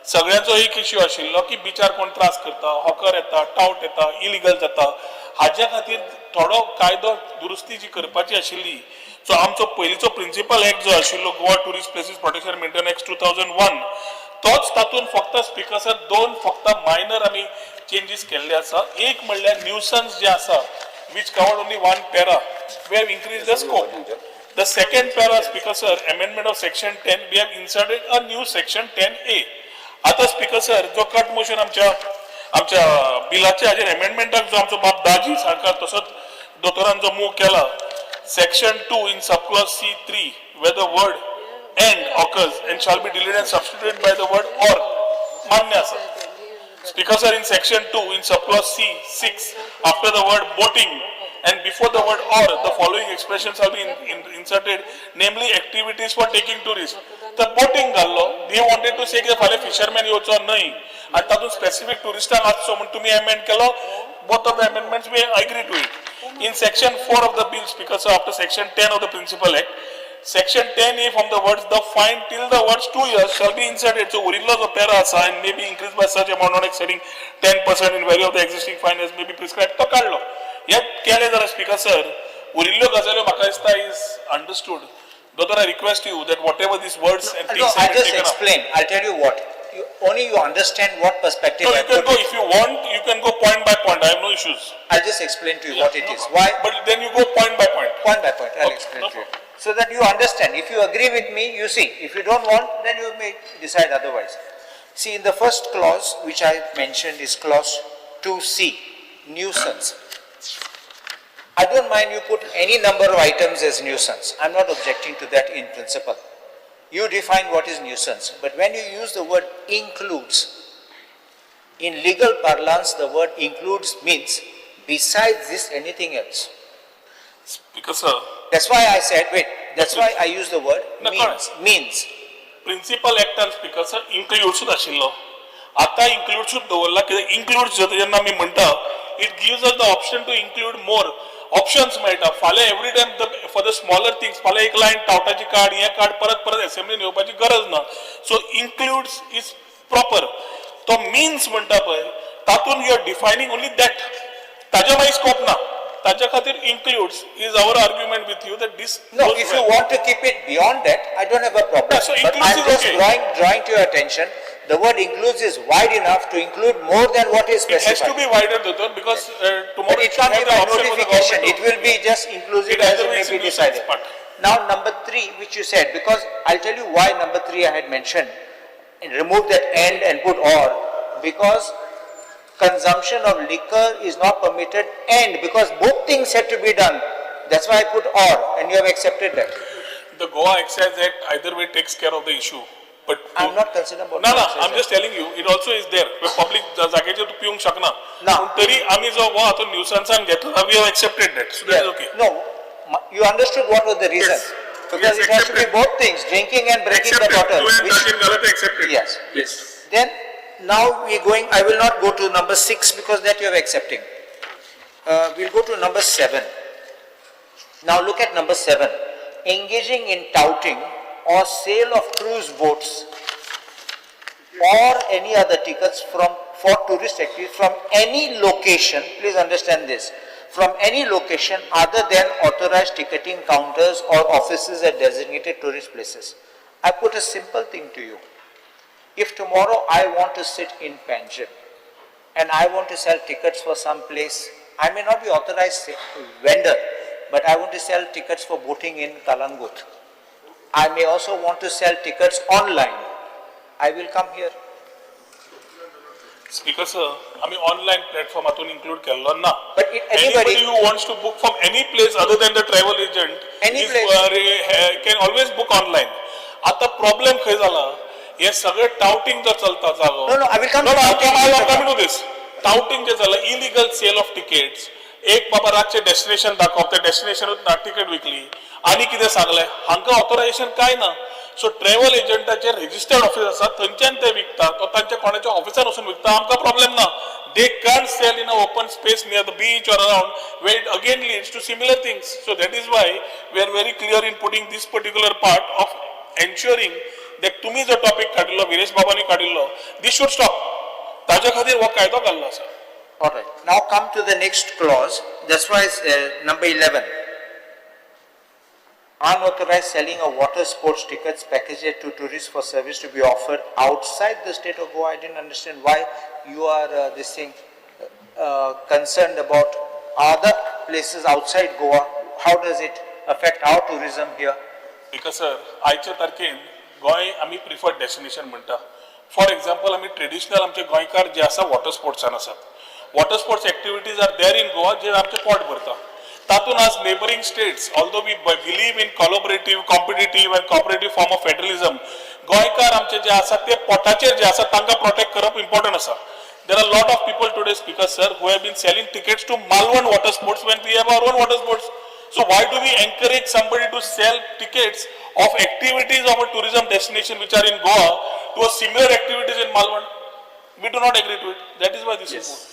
सगळ्यांचो एक issue आशिल्लो की बिचार कोण त्रास करता, हॉकर येता, टाउट येता, इलिगल जाता, हाज्या खातीर थोडो कायदो दुरुस्ती जी करपाची आशिल्ली, सो आमचो पयलींचो प्रिंसिपल एक्ट जो आशिल्लो Goa tourist places protection and maintenance act 2001, तोच तातून फक्त स्पीकर सर 2 फक्त मायनर आमी चेंजीस केल्ले आसा. एक म्हणल्यार न्यूसन्स जे आसा which covered only 1 para, we have increased the scope. The second para, Speaker sir, amendment of section 10, we have inserted a new section 10A. आता स्पीकर सर जो cut motion आमच्या बिलाच्या हाजेर अमेंडमेंटाक जो आमचो बाप दाजी सारका तसोच दोतोरान जो मूव केला, section 2 in subclause C3 where the word and occurs and shall be deleted and substituted by the word or, मान्य आसा. Speaker sir, in section 2 in subclause C6 after the word boating and before the word or, the following expressions shall be inserted, namely activities for taking tourists. The boating घाल्लो, they wanted to say की फाल्यां fishermen येवचो न्हय आनी तातूंत specific touristaंक आसचो म्हण तुमी amend Kelo. Both of the amendments we agree to it. In section 4 of the bill, Speaker sir, after section 10 of the Principal Act, section 10A from the words the fine till the words 2 years shall be inserted. So urillo जो para asa and may be increased by such amount not exceeding 10% in value of the existing fine as may be prescribed. तो काढलो. Yet केले जाल्यार Speaker sir, urillo गजाल्यो म्हाका दिसता is understood. Doctor, I request you that whatever these words and things No, have I'll been just taken up. explain. I'll tell you what. Only you understand what perspective No, I you can put go it. if you want. You can go point by point. I have no issues. I'll just explain to you what it No is. problem. Why? But then you go point by point. Point by point, I'll Okay, explain no to you. problem. So that you understand. If you agree with me, you see. If you don't want, then you may decide otherwise. See, in the first clause, which I mentioned, is clause 2C, nuisance. I don't mind you put any number of items as nuisance. I'm not objecting to that in principle. You define what is nuisance. But when you use the word includes, in legal parlance, the word includes means besides this anything else. Because sir, That's why I said, wait, that's why I use the word No, means. Means. principal act and Speaker sir includes सुद्धा आशिल्लो. आता include सुद्धा दवरला कित्याक include जेन्ना आमी म्हणटा, it gives us the option to include more options मेळटा. फाल्यां every time for the smaller things फाल्यां एक लायन टावटाची काड हे काड परत असेंब्लीन येवपाची गरज ना. So includes is proper. तो means म्हणटा पळय तातून you are defining only that. ताज्या मागीर स्कोप ना. ताज्या खातीर includes is our argument with you that this No, goes if well. you want to keep it beyond that, I don't have a problem. Yeah, so But includes I'm is just okay. drawing to your attention, the word includes is wide enough to include more than what is It has specified. to be wider, Doctor, because tomorrow But it you can't have be the by option for the notification, government it will be just inclusive It as either it way may is be in decided. nuisance, but- Now, number 3, which you said, because I'll tell you why number 3 I had mentioned, and remove that and put or, because consumption of liquor is not permitted and, because both things had to be done. That's why I put or, and you have accepted that. the Goa Excise Act either way takes care of the issue. But I'm not concerned about No, the no, excise I'm just telling you, it also is there. Where public जागेचेर तूं पिवंक शकना. ना. पूण तरी आमी जो हो हातून न्यूसन्सान घेतला, we have accepted that. So that is okay. No, you understood what was the reason. Yes. Because Yes, it has to be accepted. both things, drinking and breaking the Accepted. bottle. Tu and which- Dajin Galat accepted. Yes, yes. Then, now we're going, I will not go to number 6 because that you are accepting. We'll go to number 7. Now look at number 7. Engaging in touting or sale of cruise boats or any other tickets for tourist activities from any location, please understand this, from any location other than authorized ticketing counters or offices at designated tourist places. I put a simple thing to you. If tomorrow I want to sit in Panjim and I want to sell tickets for some place, I may not be authorized vendor, but I want to sell tickets for boating in Kalangut. I may also want to sell tickets online. I will come here. Speaker sir, आम्ही online प्लॅटफॉर्मातून include केल्लो ना. But anybody who wants to book from any place other than the travel agent Any place. can always book online. आता problem खंय जाला? हे सगळे touting जो चलता जागो. No, I will come No, to no, touting. I will come to this. Touting जे झालं illegal cell of tickets. एक बाबा रातचे डेस्टिनेशन दाखवप त्या डेस्टिनेशनूच ना तिकेट विकली आनी कितें सांगलें हांकां ऑथरायझेशन काय ना. सो ट्रॅव्हल एजंटाचे रजिस्टर्ड ऑफिस आसा थंयच्यान ते विकता तो तांच्या कोणाच्या ऑफिसान वचून विकता आमकां प्रॉब्लेम ना. They can't sell in an open space near the beach or around where it again leads to similar things. So that is why we are very clear in putting this particular part of ensuring that तुम्ही जो topic काडिल्लो विरेश बाबांनी काडिल्लो this should stop. ताज्या खातीर हो कायदो घाल्लो आसा. Alright, now come to the next clause, that's why it's number 11. Unauthorized selling of water sports tickets packages to tourists for service to be offered outside the state of Goa. I didn't understand why you are concerned about other places outside Goa. How does it affect our tourism here? Because sir, आयच्या तारखेन गोंय आमी preferred destination म्हणटा. For example आमी traditional आमचे गोंयकार जे आसा water स्पोर्ट्सान आसात. Water sports activities are there in Goa जे आमचे पोट भरता. तातून आज neighbouring states although we believe in collaborative competitive and cooperative form of federalism गोंयकार आमचे जे आसा ते पोटाचेर जे आसा तांकां प्रोटेक्ट करप इम्पॉर्टंट आसा. There are a lot of people today, Speaker sir, who have been selling tickets to Malvan water sports when we have our own water sports. So why do we encourage somebody to sell tickets of activities of a tourism destination which are in Goa to a similar activities in Malvan? We do not agree to it. That is why this is moved.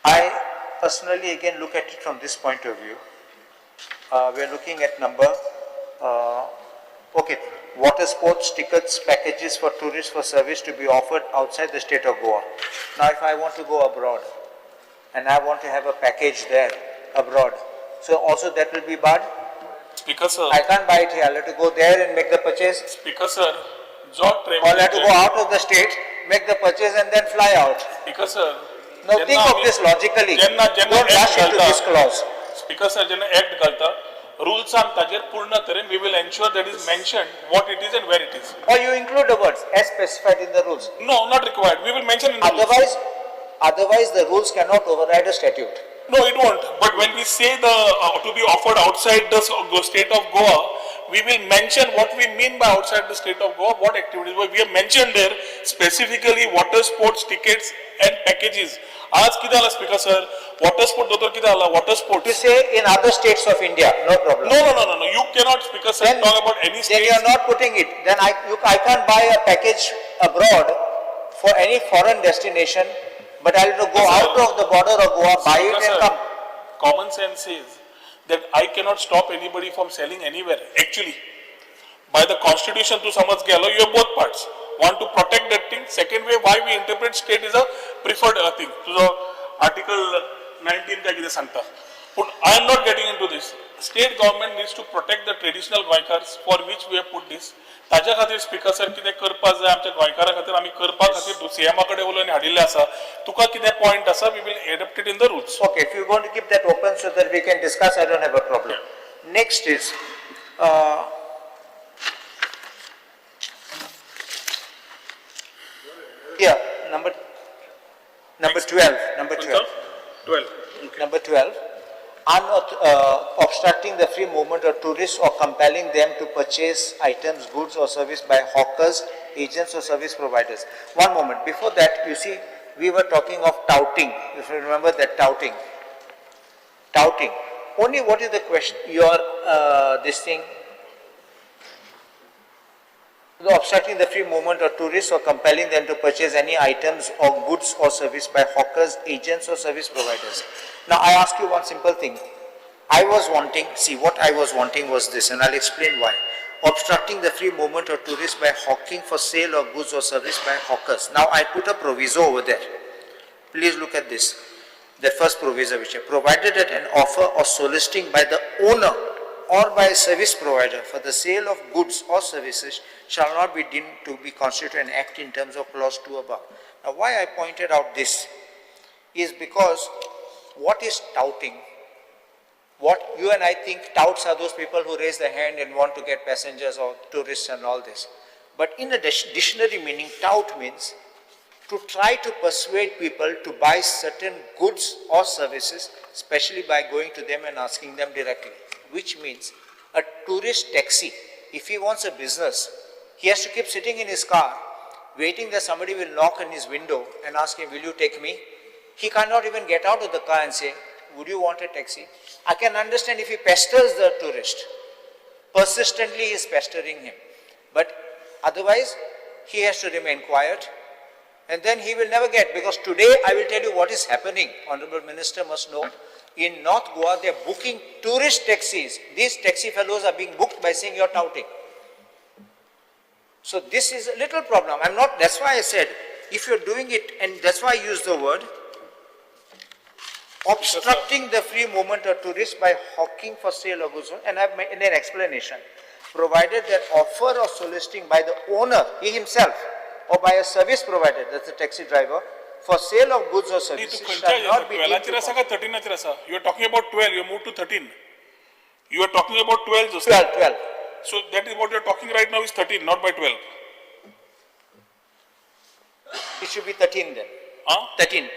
I personally again look at it from this point of view. We are looking at number, okay, water sports tickets packages for tourists for service to be offered outside the state of Goa. Now if I want to go abroad and I want to have a package there abroad, so also that will be barred? Speaker sir, I can't buy it here, I'll have to go there and make the purchase. Speaker sir, जो Or I'll have to go out of the state, make the purchase and then fly out. Speaker sir, Now think of this logically. Don't rush into this clause. Speaker sir, जेन्ना act घालता rules and ताजेर पूर्ण तरेन we will ensure that is mentioned what it is and where it is. Or you include the words as specified in the rules. No, not required. We will mention in the rules. Otherwise the rules cannot override a statute. No, it won't. But when we say the to be offered outside the state of Goa, we will mention what we mean by outside the state of Goa, what activities. We have mentioned there specifically water sports tickets and packages. आज किती आला Speaker sir? Water sport दोतर किती आला? Water sports. You say in other states of India, no problem. No. You cannot, Speaker sir, talk about any state. Then you are not putting it. Then I can't buy a package abroad for any foreign destination, but I'll have to go out of the border of Goa, buy it and come. Common sense says that I cannot stop anybody from selling anywhere. Actually, by the constitution to samaj gelo, you have both parts. Want to protect that thing. Second way, why we interpret state is a preferred thing. So article 19 काय कितें सांगता. But I am not getting into this. State government needs to protect the traditional goinkars for which we have put this. ताज्या खातीर Speaker sir कितें करपाक जाय आमच्या गोंयकारां खातीर आमी करपा खातीर सीएमा कडेन उलोवन हाडिल्ले आसा. तुका कितें पॉइंट आसा we will adapt it in the rules. Okay, if you want to keep that open so that we can discuss, I don't have a problem. Next is yeah, number 12. Number 12. 12. Number 12. Obstructing the free movement of tourists or compelling them to purchase items, goods or service by hawkers, agents or service providers. One moment. Before that, you see, we were talking of touting. If you remember that touting. Touting. Only what is the question? This thing. Obstructing the free movement of tourists or compelling them to purchase any items or goods or service by hawkers, agents or service providers. Now I ask you one simple thing. What I was wanting was this, and I'll explain why. obstructing the free movement of tourists by hawking for sale of goods or service by hawkers. Now I put a proviso over there. Please look at this. The first proviso which I provided that an offer or soliciting by the owner or by a service provider for the sale of goods or services shall not be deemed to be constitute an act in terms of clause 2 above. Now why I pointed out this is because what is touting? What you and I think touts are those people who raise their hand and want to get passengers or tourists and all this. But in a dictionary meaning, tout means to try to persuade people to buy certain goods or services, especially by going to them and asking them directly. Which means a tourist taxi, if he wants a business, he has to keep sitting in his car, waiting that somebody will knock on his window and ask him, will you take me? He cannot even get out of the car and say, would you want a taxi? I can understand if he pesters the tourist. Persistently he is pestering him. But otherwise, he has to remain quiet. And then he will never get, because today I will tell you what is happening. Honorable Minister must know. In North Goa, they are booking tourist taxis. These taxi fellows are being booked by saying you're touting. So this is a little problem. That's why I said, if you're doing it, and that's why I used the word, obstructing the free movement of tourists by hawking for sale of goods, and I've made an explanation, provided that offer or soliciting by the owner, he himself, or by a service provider, that's the taxi driver, for sale of goods or services shall not be deemed to 12 you are talking about 12, you moved to 13. You are talking about 12 just 12. So that is what you are talking right now is 13, not by 12. It should be 13 then. 13.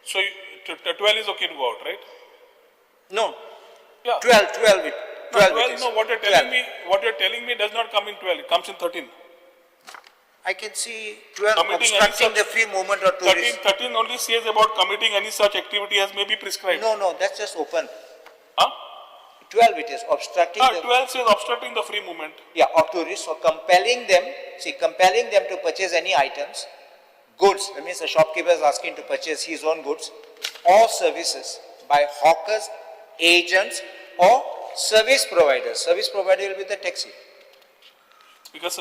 So 12 is okay to go out, right? No. Yeah. 12 it. 12 it is. No, what you're telling me does not come in 12, it comes in 13. I can see 12 Committing obstructing any the free movement of tourists. 13 only says about committing any such activity as may be prescribed. No, that's just open. Huh? 12 it is, obstructing the, 12 says obstructing the free movement. of tourists, or compelling them to purchase any items, goods, that means the shopkeeper is asking to purchase his own goods, or services by hawkers, agents, or service providers. Service provider will be the taxi. Because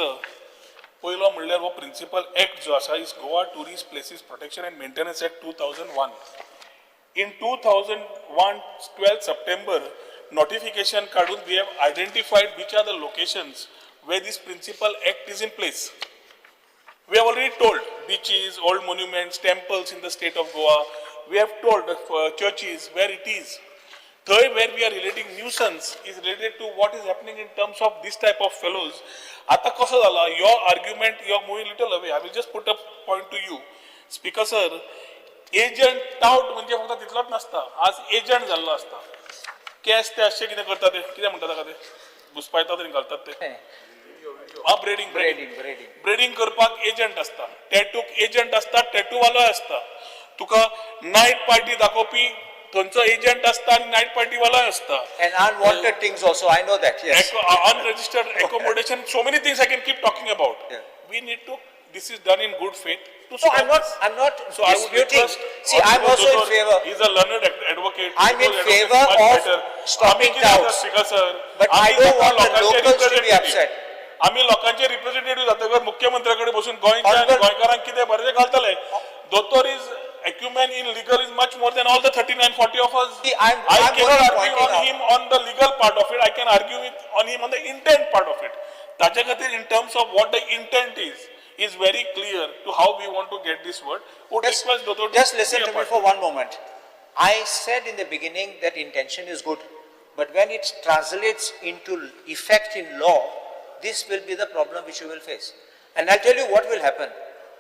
पहिलो म्हणल्यार हो principal act जो आसा is Goa tourist places protection and maintenance act 2001. In 2001, 12 September, notification काढून we have identified which are the locations where this principal act is in place. We have already told beaches, old monuments, temples in the state of Goa. We have told churches where it is. Third, where we are relating nuisance is related to what is happening in terms of this type of fellows. आता कसं झाला, your argument, you are moving little away. I will just put a point to you. Speaker sir, agent tout म्हणजे फक्त तितलोच नसता. आज agent जाल्लो असता. कॅश ते अशें कितें करता ते, कितें म्हणटा ताका ते, घुसपायतात आनी घालतात ते. ब्रेडिंग करपाक एजंट असता. टॅटूक एजंट असता, टॅटूवालो असता. तुका नायट पार्टी दाखोवपी थंयचो एजंट असता आणि नाईट पार्टी वाला असता. And unwanted things also, I know that, yes. Unregistered accommodation, so many things I can keep talking about. Yeah. We need to, this is done in good faith. To No, stop I'm not So I would disputing. request See, I'm Honorable also in Dodor, favor. He's a learned advocate. I'm in Because favor advocate is much of better. stopping आम्ही किती touts. speaker sir, But I आम्ही don't want the लोकांचे locals to be representative. upset. आम्ही लोकांचे representative जातकर मुख्यमंत्र्याकडे बसून गोंयकारांक कितें बरें घालतले. दोतोर is acumen in legal is much more than all the 39, 40 of us. See, I'm I only cannot argue pointing on out. him on the legal part of it. I can argue on him on the intent part of it. ताच्या खातीर in terms of what the intent is very clear to how we want to get this word. Would request Dr. Just listen to me for one moment. I said in the beginning that intention is good, but when it translates into effect in law, this will be the problem which you will face. And I'll tell you what will happen.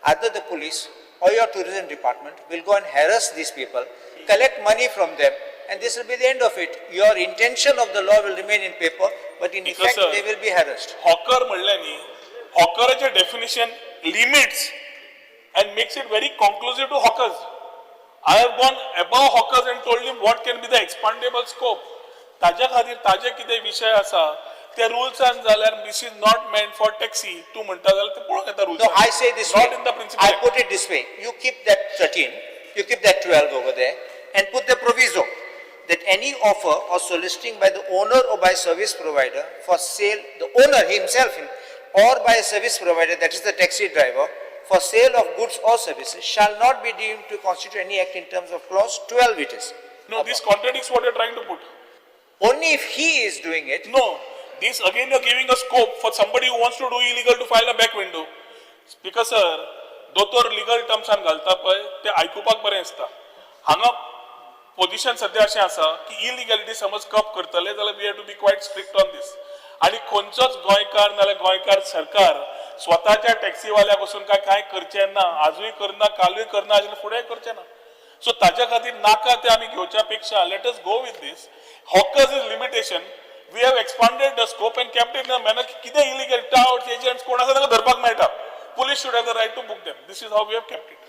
Either the police or your tourism department will go and harass these people, collect money from them, and this will be the end of it. Your intention of the law will remain in paper, but in effect they will be harassed. Hawker म्हणल्यानी hawkerचे definition limits and makes it very conclusive to hawkers. I have gone above hawkers and told him what can be the expandable scope. ताज्या खातीर ताजे कितें विषय आसा ते rules and जाल्यार this is not meant for taxi. तू म्हणटा जाल्यार ते पळोवंक येता rules. No, I say this way. Not in the principle. I put it this way. You keep that 13, you keep that 12 over there, and put the proviso that any offer or soliciting by the owner or by service provider for sale, the owner himself or by a service provider, that is the taxi driver, for sale of goods or services shall not be deemed to constitute any act in terms of clause 12 it is. No, this contradicts what you're trying to put. Only if he is doing it. No, this again you're giving a scope for somebody who wants to do illegal to file a back window. Speaker sir, दोतोर legal terms and घालता पळय ते आयकुपाक बरें दिसता. हांगा position सध्या अशें आसा की इलिगॅलिटी समज कप करतले जाल्यार we have to be quite strict on this. आणि खंयचोच गोंयकार नाल्यार गोंयकार सरकार स्वताच्या टॅक्सीवाल्या बसून काय करचे ना, आजूय करना, कालूय करना, आनी फुडेंय करचे ना. सो ताच्या खातीर नाका ते आमी घेवच्या पेक्षा let us go with this. Hawkers is limitation. We have expanded the scope and kept in the manner की कितें इलिगल टाउट्स एजंट्स कोण आसा तांकां धरपाक मेळटा. Police should have the right to book them. This is how we have kept it.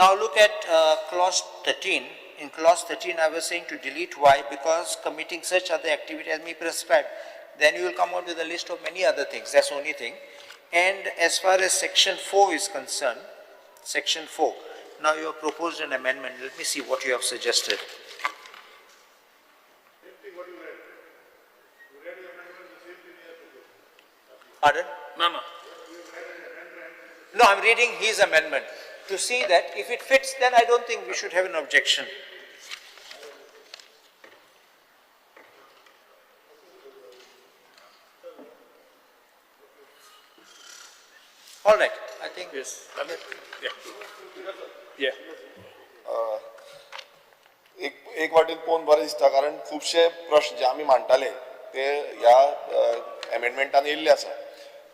Now look at clause 13. In clause 13 I was saying to delete why, because committing such other activity as may prescribed, then you will come out with a list of many other things. That's the only thing. And as far as section 4 is concerned, section 4, now you have proposed an amendment. Let me see what you have suggested. Pardon? No. No, I'm reading his amendment to see that if it fits, then I don't think we should have an objection. All right, I think. Yes. Yeah. एक वाटेन पळोवन बरें दिसता कारण खुबशे प्रश्न जे आमी मांडटाले ते ह्या एमेंडमेंटान येयल्ले आसा.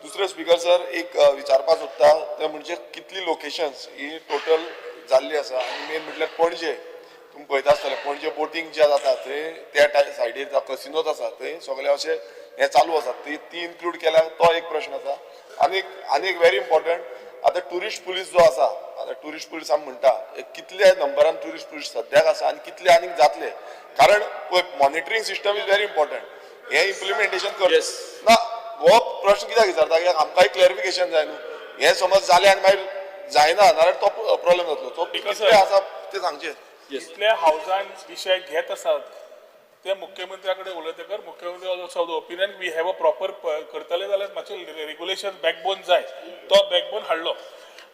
दुसरे स्पीकर सर एक विचारपाक सोदता ते म्हणजे कितली लोकेशन्स ही टोटल जाल्ली आसा आनी मेन म्हटल्यार पणजे तुमी पळयता आसतले पणजे बोटींग जे जाता थंय त्या सायडीर कसिनोज आसा थंय सगळे अशें हें चालू आसा ती इन्क्लूड केल्यार तो एक प्रश्न आसा. आनी एक व्हेरी इम्पॉर्टंट आतां ट्युरिस्ट पुलीस जो आसा आतां ट्युरिस्ट पुलीस आमी म्हणटा कितल्या नंबरान ट्युरिस्ट पुलीस सद्याक आसा आनी कितले आनीक जातले कारण monitoring system is very important हें इम्प्लिमेंटेशन कर ना हो प्रश्न कित्याक विचारता की आमकांय क्लॅरिफिकेशन जाय न्हू हें समज जालें आनी मागीर जायना जाल्यार तो प्रॉब्लेम जातलो तो कितले आसा ते सांगचे. जितले हावजान विषय घेत आसात ते मुख्यमंत्र्याकडे उलयतकर मुख्यमंत्री also the opinion we have a proper करतले जाल्यार मातशें रेग्युलेशन बॅकबोन जाय तो बॅकबोन हाडलो.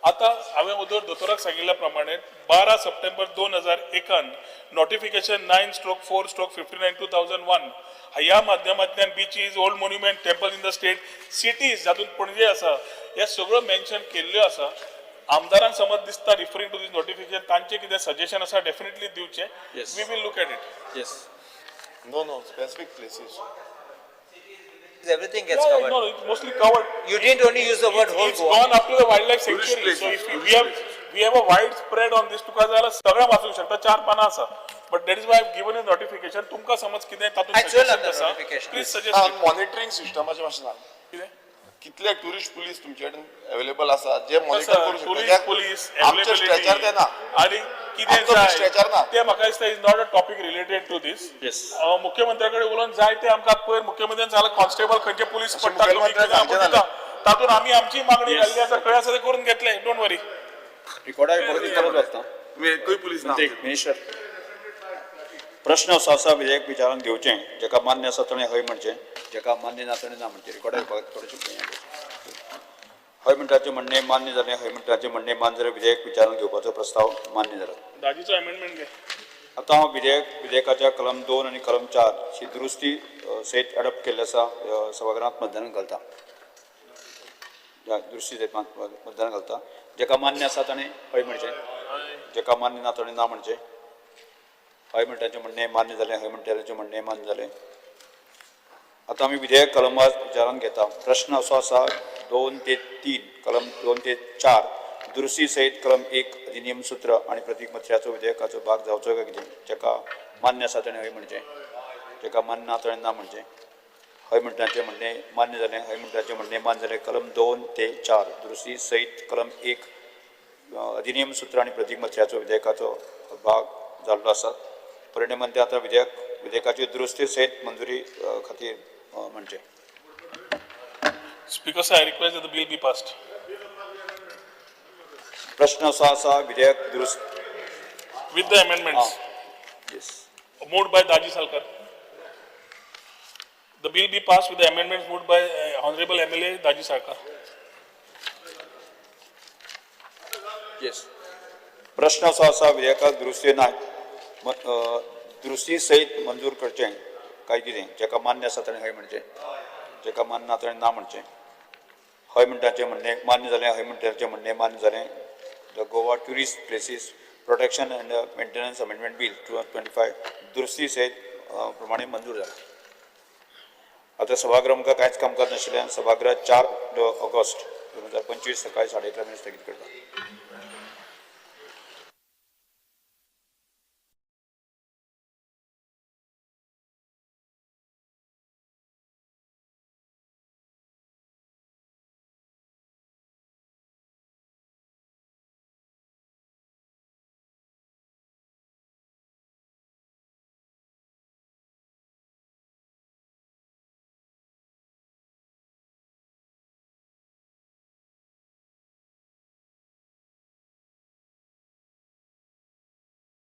आता हांवें उदर दोतोराक सांगिल्ल्या प्रमाणे 12 सप्टेंबर 2001 नोटिफिकेशन 9/4/59/2001 ह्या माध्यमांतल्यान beaches old monument temple in the state cities जातून पणजे आसा हे सगळ्यो मेन्शन केल्ल्यो आसा. आमदारांक समज दिसता रिफरिंग टू दीस नोटिफिकेशन तांचे कितें सजेशन आसा डेफिनेटली दिवचे. We will look at it. Yes no specific places Everything gets covered. No, it's mostly covered. You didn't only use the word whole It's Goa. gone up to the wildlife sanctuary. So if we have a wide spread on this, तुका जाल्यार सगळ्या वाचूंक शकता 4 पानां आसा. But that is why I've given you notification. तुमकां समज कितें तातूंत I told suggestion the आसा, notification. please suggest it. Monitoring सिस्टमाचे मातशें सांग कितें? कितले टुरिस्ट पुलीस तुमचे कडेन अवेलेबल आसा जे मॉनिटर करू टुरिस्ट पुलीस शकता आमचे स्ट्रेचर ते ना आणि कितें आमचो जाय स्ट्रेचर ना ते म्हाका दिसता is not a topic related to this. मुख्यमंत्र्याकडे उलोवन जाय ते आमकां पयर मुख्यमंत्र्यान सांगलें कॉन्स्टेबल खंयचे पुलीस पडटा तातूंत आमी आमची मागणी घाल्ली आसा खंय आसा ते करून घेतले. Don't worry. रिकॉर्डाक परत वाचता. खंय पुलीस ना मिनिस्टर प्रश्न असो आसा विधेयक विचारान घेवचें जेका मान्य आसा ताणें हय म्हणचें जेका मान्य ना ताणें ना म्हणचें. रिकॉर्डाक थोडेशें हय म्हणटाचें म्हणणें मान्य जालें हय म्हणटाचें म्हणणें मान्य जाल्यार विधेयक विचारान घेवपाचो प्रस्ताव मान्य जाला. दाजीचो अमेंडमेंट घे. आतां हांव विधेयकाच्या कलम 2 आनी कलम 4 ची दुरुस्ती सयत एडॉप्ट केल्ली आसा सभागृहांत मतदानाक घालता. दुरुस्ती सयत मतदानाक घालता. जेका मान्य आसा ताणें हय म्हणचें जेका मान्य ना ताणें ना म्हणचें. हय म्हणटाचें म्हणणें मान्य जालें हय म्हणटाचें म्हणणें मान्य जालें. आतां आमी विधेयक कलमां विचारान घेता. प्रश्न असो आसा 2 ते 3 कलम 2 ते 4 दुरुस्ती सयत कलम 1 अधिनियम सूत्र आनी प्रतीकपत्राचो विधेयकाचो भाग जावचो काय कितें. जेका मान्य आसा ताणें हय म्हणचें जेका मान्य ना ताणें ना म्हणचें. हय म्हणटाचें म्हणणें मान्य जालें हय म्हणटाचें म्हणणें मान्य जालें. कलम 2 ते 4 दुरुस्ती सयत कलम 1 अधिनियम सूत्र आनी प्रतीकपत्राचो विधेयकाचो भाग जाल्लो आसा. परिणाम म्हणटा आतां विधेयकाची दुरुस्ती सयत मंजुरी खातीर म्हणचें. Speaker sir, I request that the bill be passed. प्रश्न असो आसा विधेयक दुरुस्त With the amendments. Yes. moved by Daji Salkar. The bill be passed with the amendments moved by Honorable MLA Daji Salkar. प्रश्न असो आसा विधेयकाक दुरुस्ती ना दुरुस्ती सयत मंजूर करचें काय कितें जेका मान्य आसा ताणें हय म्हणचें जेका मान्य ना ताणें ना म्हणचें हय म्हणटाचें म्हणणें मान्य जालें हय म्हणटाचें म्हणणें मान्य जालें the Goa tourist places protection and maintenance amendment bill 2025 दुरुस्ती सयत प्रमाणे मंजूर जालें. आता सभागृह आमकां कांयच कामकाज नाशिल्ल्यान सभागृह 4 ऑगस्ट 2025 सकाळी 11:30 स्थगीत करता.